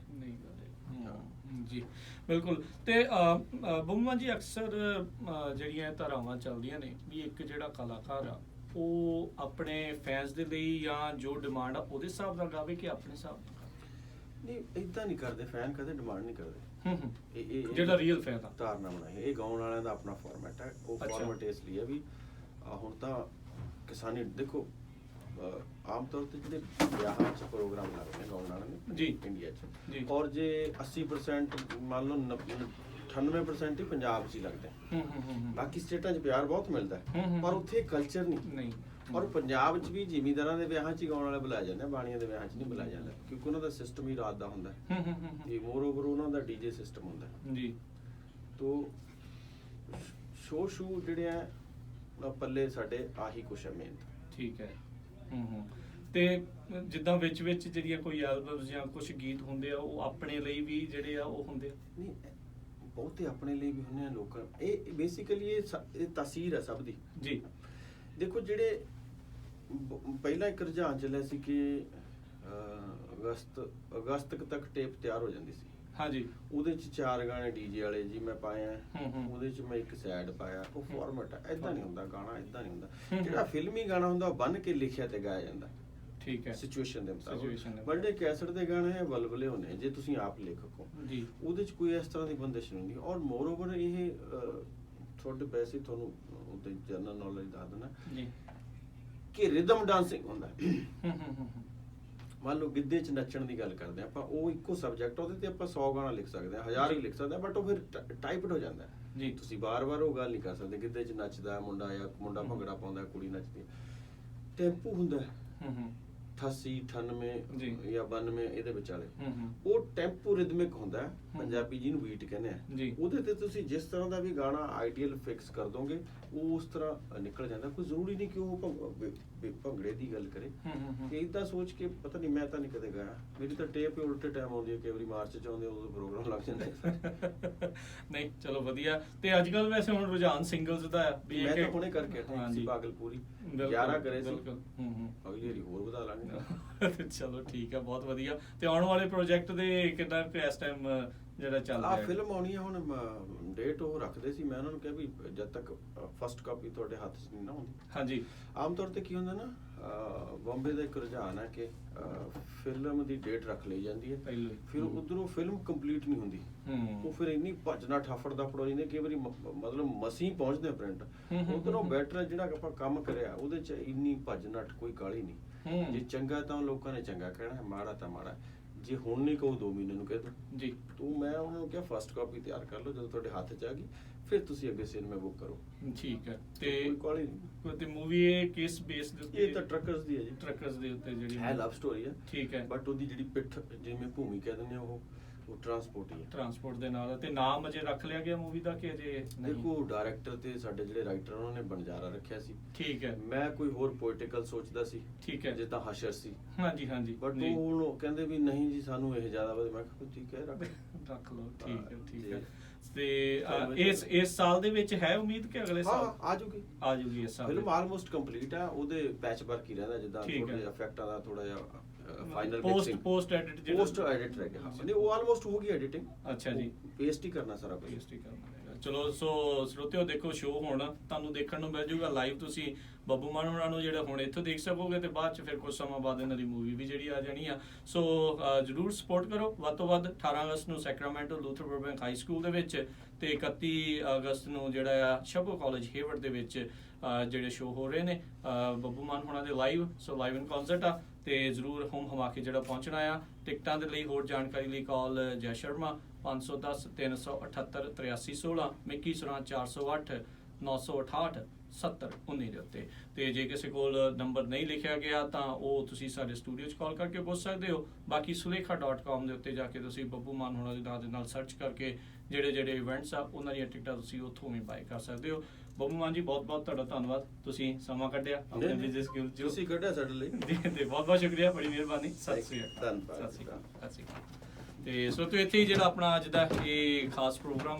B: ਜੀ। ਬਿਲਕੁਲ। ਤੇ ਬੱਬੂ ਮਾਨ ਜੀ ਅਕਸਰ ਜਿਹੜੀਆਂ ਧਾਰਾਵਾਂ ਚੱਲਦੀਆਂ ਨੇ ਵੀ ਇੱਕ ਜਿਹੜਾ ਕਲਾਕਾਰ ਆ ਉਹ ਆਪਣੇ ਫੈਨਸ ਦੇ ਲਈ ਜਾਂ ਜੋ ਡਿਮਾਂਡ ਆ ਉਹਦੇ ਹਿਸਾਬ ਨਾਲ ਗਾਵੇ ਕਿ ਆਪਣੇ ਹਿਸਾਬ ਨਾਲ? ਨਹੀਂ, ਇਦਾਂ ਨਹੀਂ ਕਰਦੇ, ਫੈਨ ਕਦੇ ਡਿਮਾਂਡ ਨਹੀਂ ਕਰਦੇ। ਇਹ ਜਿਹੜਾ ਰੀਅਲ ਫੈਨ ਆ ਧਾਰਨਾ ਬਣਾਈ, ਇਹ ਗਾਉਣ ਵਾਲਿਆਂ ਦਾ ਆਪਣਾ ਫਾਰਮੈਟ ਹੈ। ਉਹ ਫਾਰਮੈਟ ਇਸ ਲਈ ਹੈ ਵੀ ਹੁਣ ਤਾਂ ਕਿਸਾਨੀ ਦੇਖੋ, ਆਮ ਤੌਰ ਤੇ ਜਿਹੜੇ ਵਿਆਹਾਂ 'ਚ ਪ੍ਰੋਗਰਾਮ ਲੱਗਦੇ ਨੇ ਗਾਉਣ ਵਾਲਿਆਂ ਨੇ,
A: ਜੀ
B: ਇੰਡੀਆ 'ਚ
A: ਜੀ
B: ਔਰ ਜੇ 80% ਮੰਨ ਲਓ 98% ਹੀ ਪੰਜਾਬ 'ਚ ਹੀ ਲੱਗਦਾ ਬਾਕੀ ਸਟੇਟਾਂ 'ਚ ਪਿਆਰ ਬਹੁਤ ਮਿਲਦਾ ਪਰ ਉੱਥੇ ਕਲਚਰ ਨਹੀਂ ਔਰ ਪੰਜਾਬ 'ਚ ਵੀ ਜ਼ਿਮੀਂਦਾਰਾਂ ਦੇ ਵਿਆਹਾਂ 'ਚ ਹੀ ਗਾਉਣ ਵਾਲੇ ਬੁਲਾਏ ਜਾਂਦੇ ਬਾਣੀਆਂ ਦੇ ਵਿਆਹਾਂ 'ਚ ਨਹੀਂ ਬੁਲਾਇਆ ਜਾਂਦਾ ਕਿਉਂਕਿ ਉਹਨਾਂ ਦਾ ਸਿਸਟਮ ਹੀ ਰਾਤ ਦਾ ਹੁੰਦਾ ਜੀ ਮੋਰ ਓਵਰ ਉਹਨਾਂ ਦਾ ਡੀਜੇ ਸਿਸਟਮ ਹੁੰਦਾ
A: ਜੀ
B: ਤੋ ਸ਼ੋ ਜਿਹੜੇ ਆ ਪੱਲੇ ਸਾਡੇ ਆਹੀ ਕੁਛ ਹੈ ਮੇਨ
A: ਠੀਕ ਹੈ ਤੇ ਜਿੱਦਾਂ ਵਿੱਚ ਜਿਹੜੀਆਂ ਕੋਈ ਐਲਬਮਸ ਜਾਂ ਕੁਝ ਗੀਤ ਹੁੰਦੇ ਆ ਉਹ ਆਪਣੇ ਲਈ ਵੀ ਜਿਹੜੇ ਆ ਉਹ ਹੁੰਦੇ ਆ
B: ਨਹੀਂ ਬਹੁਤੇ ਆਪਣੇ ਲਈ ਵੀ ਹੁੰਦੇ ਆ ਲੋਕਾਂ ਇਹ ਬੇਸਿਕਲੀ ਇਹ ਤਾਸੀਰ ਹੈ ਸਭ ਦੀ
A: ਜੀ
B: ਦੇਖੋ ਜਿਹੜੇ ਪਹਿਲਾਂ ਇੱਕ ਰੁਝਾਨ ਚੱਲਿਆ ਸੀ ਕਿ ਅਗਸਤ ਤੱਕ ਟੇਪ ਤਿਆਰ ਹੋ ਜਾਂਦੀ ਸੀ
A: ਹਾਂਜੀ
B: ਉਹਦੇ ਚ 4 ਗਾਣੇ ਡੀਜੇ ਵਾਲੇ ਜੀ ਮੈਂ ਪਾਏ ਆ ਉਹਦੇ ਚ ਮੈਂ ਇੱਕ ਸਾਈਡ ਪਾਇਆ ਉਹ ਫਾਰਮੈਟ ਹੈ ਇਦਾਂ ਨਹੀਂ ਹੁੰਦਾ ਗਾਣਾ ਇਦਾਂ ਨਹੀਂ ਹੁੰਦਾ ਜਿਹੜਾ ਫਿਲਮੀ ਗਾਣਾ ਹੁੰਦਾ ਉਹ ਬੰਨ ਕੇ ਲਿਖਿਆ ਤੇ ਗਾਇਆ ਜਾਂਦਾ ਠੀਕ ਹੈ ਸਿਚੁਏਸ਼ਨ ਦੇ ਮੁਤਾਬਕ ਪਰ ਜਿਹੜੇ ਕੈਸਟ ਦੇ ਗਾਣੇ ਹੈ ਵਲਵਲੇ ਹੁੰਦੇ ਜੇ ਤੁਸੀਂ ਆਪ ਲੇਖਕ ਹੋ ਜੀ ਉਹਦੇ ਚ ਕੋਈ ਇਸ ਤਰ੍ਹਾਂ ਦੀ ਬੰਦਿਸ਼ ਨਹੀਂ ਹੁੰਦੀ ਔਰ ਮੋਰ ਓਵਰ ਇਹ ਤੁਹਾਡੇ ਵੈਸੇ ਤੁਹਾਨੂੰ ਉਹਦੇ ਜਨਰਲ ਨੌਲੇਜ ਦੱਸ ਦੇਣਾ ਜੀ ਕਿ ਰਿਦਮ ਡਾਂਸਿੰਗ ਹੁੰਦਾ ਮੰਨ ਲਓ ਗਿੱਧੇ 'ਚ ਨੱਚਣ ਦੀ ਗੱਲ ਕਰਦੇ ਆਪਾਂ ਉਹ ਇੱਕੋ ਸਬਜੈਕਟ ਉਹਦੇ ਤੇ ਆਪਾਂ 100 ਗਾਣਾ ਲਿਖ ਸਕਦੇ ਹਾਂ 1000 ਵੀ ਲਿਖ ਸਕਦੇ ਹਾਂ ਬਟ ਉਹ ਫਿਰ ਟਾਈਪਡ ਹੋ ਜਾਂਦਾ ਜੀ ਤੁਸੀਂ ਵਾਰ-ਵਾਰ ਉਹ ਗੱਲ ਨਹੀਂ ਕਰ ਸਕਦੇ ਗਿੱਧੇ 'ਚ ਨੱਚਦਾ ਮੁੰਡਾ ਜਾਂ ਮੁੰਡਾ ਭੰਗੜਾ ਪਾਉਂਦਾ ਕੁੜੀ ਨੱਚਦੀ ਟੈਂਪੂ ਹੁੰਦਾ 88 98 ਜਾਂ 92 ਇਹਦੇ ਵਿਚਾਲੇ ਉਹ ਟੈਂਪੋ ਰਿਦਮਿਕ ਹੁੰਦਾ ਪੰਜਾਬੀ ਜਿਹਨੂੰ ਬੀਟ ਕਹਿੰਦੇ ਆ ਉਹਦੇ ਤੇ ਤੁਸੀਂ ਜਿਸ ਤਰ੍ਹਾਂ ਦਾ ਵੀ ਗਾਣਾ ਆਈਡੀਅਲ ਫਿਕਸ ਕਰ ਦੋਗੇ ਉਹ ਉਸ ਤਰ੍ਹਾਂ ਨਿਕਲ ਜਾਂਦਾ ਕੋਈ ਜ਼ਰੂਰੀ ਨਹੀਂ ਕਿ ਉਹ ਭੰਗੜੇ ਦੀ ਗੱਲ ਕਰੇ ਕਿ ਇਦਾਂ ਸੋਚ ਕੇ ਪਤਾ ਨਹੀਂ ਮੈਂ ਤਾਂ ਨਹੀਂ ਕਦੇ ਗਾਇਆ ਮੇਰੀ ਤਾਂ ਟੇਪ ਹੀ ਉਲਟੇ ਟਾਈਮ ਆਉਂਦੀ ਹੈ ਕਈ ਵਾਰੀ ਮਾਰਚ ਚ ਆਉਂਦੇ ਉਦੋਂ ਪ੍ਰੋਗਰਾਮ ਲੱਗ ਜਾਂਦਾ ਨਹੀਂ
A: ਚਲੋ ਵਧੀਆ ਤੇ ਅੱਜ ਕੱਲ ਵੈਸੇ ਹੁਣ ਰੁਝਾਨ ਸਿੰਗਲਸ ਦਾ ਹੈ
B: ਵੀ ਮੈਂ ਤਾਂ ਹੁਣੇ ਕਰਕੇ ਸੀ ਪਾਗਲਪੂਰੀ 11 ਕਰੇ ਸੀ ਅਗਲੀ ਵਾਰੀ ਹੋਰ ਵਧਾ ਲਾਂਗੇ
A: ਚਲੋ ਠੀਕ ਹੈ ਬਹੁਤ ਵਧੀਆ ਤੇ ਆਉਣ ਵਾਲੇ ਪ੍ਰੋਜੈਕਟ ਦੇ ਕਿੰਨਾ ਇਸ ਟਾਈਮ ਜਿਹੜਾ ਚੱਲ ਰਿਹਾ
B: ਫਿਲਮ ਆਉਣੀ ਹੈ ਹੁਣ ਡੇਟ ਉਹ ਰੱਖਦੇ ਸੀ ਮੈਂ ਉਹਨਾਂ ਨੂੰ ਕਿਹਾ ਵੀ ਜਦ ਤੱਕ ਫਸਟ ਕਾਪੀ ਤੁਹਾਡੇ ਹੱਥ 'ਚ ਨਹੀਂ ਨਾ ਹੁੰਦੀ ਹਾਂਜੀ ਆਮ ਤੌਰ ਤੇ ਕੀ ਹੁੰਦਾ ਨਾ ਬੰਬੇ ਦਾ ਇੱਕ ਰੁਝਾਨ ਹੈ ਕਿ ਫਿਲਮ ਦੀ ਡੇਟ ਰੱਖ ਲਈ ਜਾਂਦੀ ਹੈ ਫਿਰ ਉਧਰੋਂ ਫਿਲਮ ਕੰਪਲੀਟ ਨਹੀਂ ਹੁੰਦੀ ਉਹ ਫਿਰ ਇੰਨੀ ਭੱਜਣਾ ਠਾਫੜ ਦਾ ਫੜੋ ਜਾਂਦੇ ਕਈ ਵਾਰੀ ਮਤਲਬ ਮਸੀਂ ਪਹੁੰਚਦੇ ਪ੍ਰਿੰਟ ਉਧਰੋਂ ਬੈਟਰ ਜਿਹੜਾ ਆਪਾਂ ਕੰਮ ਕਰਿਆ ਉਹਦੇ 'ਚ ਇੰਨੀ ਭੱਜ ਨੱਠ ਕੋਈ ਕਾਹਲੀ ਨਹੀਂ ਜੇ ਚੰਗਾ ਤਾਂ ਲੋਕਾਂ ਨੇ ਚੰਗਾ ਕਹਿਣਾ ਮਾੜਾ ਤਾਂ ਮਾੜਾ ਜੇ ਹੁਣ ਨਹੀਂ ਕਹੋ 2 ਮਹੀਨੇ ਨੂੰ ਕਹਿ ਦੋ ਜੀ ਤੂੰ ਮੈਂ ਉਹਨਾਂ ਨੂੰ ਕਿਹਾ ਫਸਟ ਕਾਪੀ ਤਿਆਰ ਕਰ ਲਓ ਜਦੋਂ ਤੁਹਾਡੇ ਹੱਥ 'ਚ ਆ ਗਈ ਫਿਰ ਤੁਸੀਂ ਅੱਗੇ ਸਿਨੇਮਾ ਬੁੱਕ ਕਰੋ ਠੀਕ ਹੈ ਤੇ ਕੋਈ ਕਾਲੀ ਨਹੀਂ ਤੇ ਮੂਵੀ ਇਹ ਕਿਸ ਬੇਸ ਦੇ ਉੱਤੇ ਇਹ ਤਾਂ ਟਰੱਕਰਸ ਦੀ ਹੈ ਜੀ ਟਰੱਕਰਸ ਦੇ ਉੱਤੇ ਜਿਹੜੀ ਹੈ ਲਵ ਸਟੋਰੀ ਹੈ ਠੀਕ ਹੈ ਬਟ ਉਹਦੀ ਜਿਹੜੀ ਪਿੱਠ ਜਿਵੇਂ ਭੂਮੀ ਕਹਿ ਦਿੰਦੇ ਆ ਉਹ ਟਰਾਂਸਪੋਰਟ ਹੀ ਹੈ ਟਰਾਂਸਪੋਰਟ ਦੇ ਨਾਲ ਤੇ ਨਾਮ ਅਜੇ ਰੱਖ ਲਿਆ ਗਿਆ ਮੂਵੀ ਦਾ ਕਿ ਅਜੇ ਨਹੀਂ ਦੇਖੋ ਡਾਇਰੈਕਟਰ ਤੇ ਸਾਡੇ ਜਿਹੜੇ ਰਾਈਟਰ ਉਹਨਾਂ ਨੇ ਬਣਜਾਰਾ ਰੱਖਿਆ ਸੀ ਠੀਕ ਹੈ ਮੈਂ ਕੋਈ ਹੋਰ ਪੋਇਟੀਕਲ ਸੋਚਦਾ ਸੀ ਠੀਕ ਹੈ ਜੇ ਤਾਂ ਹਸ਼ਰ ਸੀ ਹਾਂਜੀ ਹਾਂਜੀ ਬਟ ਉਹ ਕਹਿੰਦੇ ਵੀ ਨਹੀਂ ਜੀ ਸਾਨੂੰ ਇਹ ਜ਼ਿਆਦਾ ਵਧੀਆ ਮੈਂ ਕਿਹਾ ਠੀਕ ਹੈ ਰੱਖ ਲਓ ਠੀਕ ਹੈ ਤੇ ਇਸ ਸਾਲ ਦੇ ਵਿੱਚ ਹੈ ਉਮੀਦ ਕਿ ਅਗਲੇ ਸਾਲ ਆ ਜੂਗੀ ਇਸ ਸਾਲ ਫਿਲਮ ਆਲਮੋਸਟ ਕੰਪਲੀਟ ਹੈ ਉਹਦੇ ਪੈਚ ਵਰਕ ਹੀ ਰਹਿੰਦਾ ਜਿੱਦਾਂ ਥੋੜੇ ਇਫੈਕਟਾਂ ਦਾ ਥੋੜਾ ਜਿਹਾ ਫਾਈਨਲ ਮਿਕਸਿੰਗ ਪੋਸਟ ਐਡਿਟ ਰਹਿ ਗਿਆ ਹਾਂ ਨਹੀਂ ਉਹ ਆਲਮੋਸਟ ਹੋ ਗਈ ਐਡੀਟਿੰਗ ਅੱਛਾ ਜੀ ਪੇਸਟ ਹੀ ਕਰਨਾ ਸਾਰਾ ਕੁਝ ਪੇਸਟ ਹੀ ਕਰਨਾ ਚਲੋ ਸੋ ਸਰੋਤਿਓ ਦੇਖੋ ਸ਼ੋਅ ਹੁਣ ਤੁਹਾਨੂੰ ਦੇਖਣ ਨੂੰ ਮਿਲ ਜੂਗਾ ਲਾਈਵ ਤੁਸੀਂ ਬੱਬੂ ਮਾਨ ਹੋਣਾ ਨੂੰ ਜਿਹੜਾ ਹੁਣ ਇੱਥੋਂ ਦੇਖ ਸਕੋਗੇ ਤੇ ਬਾਅਦ ਚ ਫਿਰ ਕੁਝ ਸਮਾਂ ਬਾਅਦ ਇਹਨਾਂ ਦੀ ਮੂਵੀ ਵੀ ਜਿਹੜੀ ਆ ਜਾਣੀ ਆ ਸੋ ਜਰੂਰ ਸਪੋਰਟ ਕਰੋ ਵੱਧ ਤੋਂ ਵੱਧ 18 ਅਗਸਤ ਨੂੰ ਸੈਕਰਾਮੈਂਟੋ ਲੂਥਰ ਬਰਬੈਂਕ ਹਾਈ ਸਕੂਲ ਦੇ ਵਿੱਚ ਤੇ 31 ਅਗਸਤ ਨੂੰ ਜਿਹੜਾ ਆ ਸ਼ਬੋ ਕਾਲਜ ਹੇਵਰਡ ਦੇ ਵਿੱਚ ਜਿਹੜੇ ਸ਼ੋਅ ਹੋ ਰਹੇ ਨੇ ਬੱਬੂ ਮਾਨ ਹੋਣਾ ਦੇ ਲਾਈਵ ਸੋ ਲਾਈਵ ਇਨ ਕਨਸਰਟ ਆ ਤੇ ਜ਼ਰੂਰ ਹੁਮ ਹਮਾ ਕੇ ਜਿਹੜਾ ਪਹੁੰਚਣਾ ਆ ਟਿਕਟਾਂ ਦੇ ਲਈ ਹੋਰ ਜਾਣਕਾਰੀ ਲਈ ਕਾਲ ਜੈ ਸ਼ਰਮਾ 510 378 8316 ਮਿੱਕੀ ਸੁਰਾਂ 408 968 7019 ਦੇ ਉੱਤੇ ਤੇ ਜੇ ਕਿਸੇ ਕੋਲ ਨੰਬਰ ਨਹੀਂ ਲਿਖਿਆ ਗਿਆ ਤਾਂ ਉਹ ਤੁਸੀਂ ਸਾਡੇ ਸਟੂਡੀਓ 'ਚ ਕਾਲ ਕਰਕੇ ਪੁੱਛ ਸਕਦੇ ਹੋ ਬਾਕੀ sulekha.com ਦੇ ਉੱਤੇ ਜਾ ਕੇ ਤੁਸੀਂ ਬੱਬੂ ਮਾਨ ਹੋਣਾ ਦੇ ਨਾਂ ਦੇ ਨਾਲ ਸਰਚ ਕਰਕੇ ਜਿਹੜੇ ਇਵੈਂਟਸ ਆ ਉਹਨਾਂ ਦੀਆਂ ਟਿਕਟਾਂ ਤੁਸੀਂ ਉੱਥੋਂ ਵੀ ਬਾਏ ਕਰ ਸਕਦੇ ਹੋ ਬੱਬੂ ਮਾਨ ਜੀ ਬਹੁਤ ਤੁਹਾਡਾ ਧੰਨਵਾਦ ਤੁਸੀਂ ਸਮਾਂ ਕੱਢਿਆ ਆਪਣੇ ਬਿਜ਼ਨਸ ਸਕੂਲ ਚ ਤੁਸੀਂ ਕੱਢਿਆ ਸਾਡੇ ਲਈ ਤੇ ਬਹੁਤ ਸ਼ੁਕਰੀਆ ਬੜੀ ਮਿਹਰਬਾਨੀ ਸਤਿ ਸ੍ਰੀ ਅਕਾਲ ਧੰਨਵਾਦ ਸਤਿ ਸ੍ਰੀ ਅਕਾਲ ਤੇ ਸੋ ਤੋਂ ਇੱਥੇ ਹੀ ਜਿਹੜਾ ਆਪਣਾ ਅੱਜ ਦਾ ਇਹ ਖਾਸ ਪ੍ਰੋਗਰਾਮ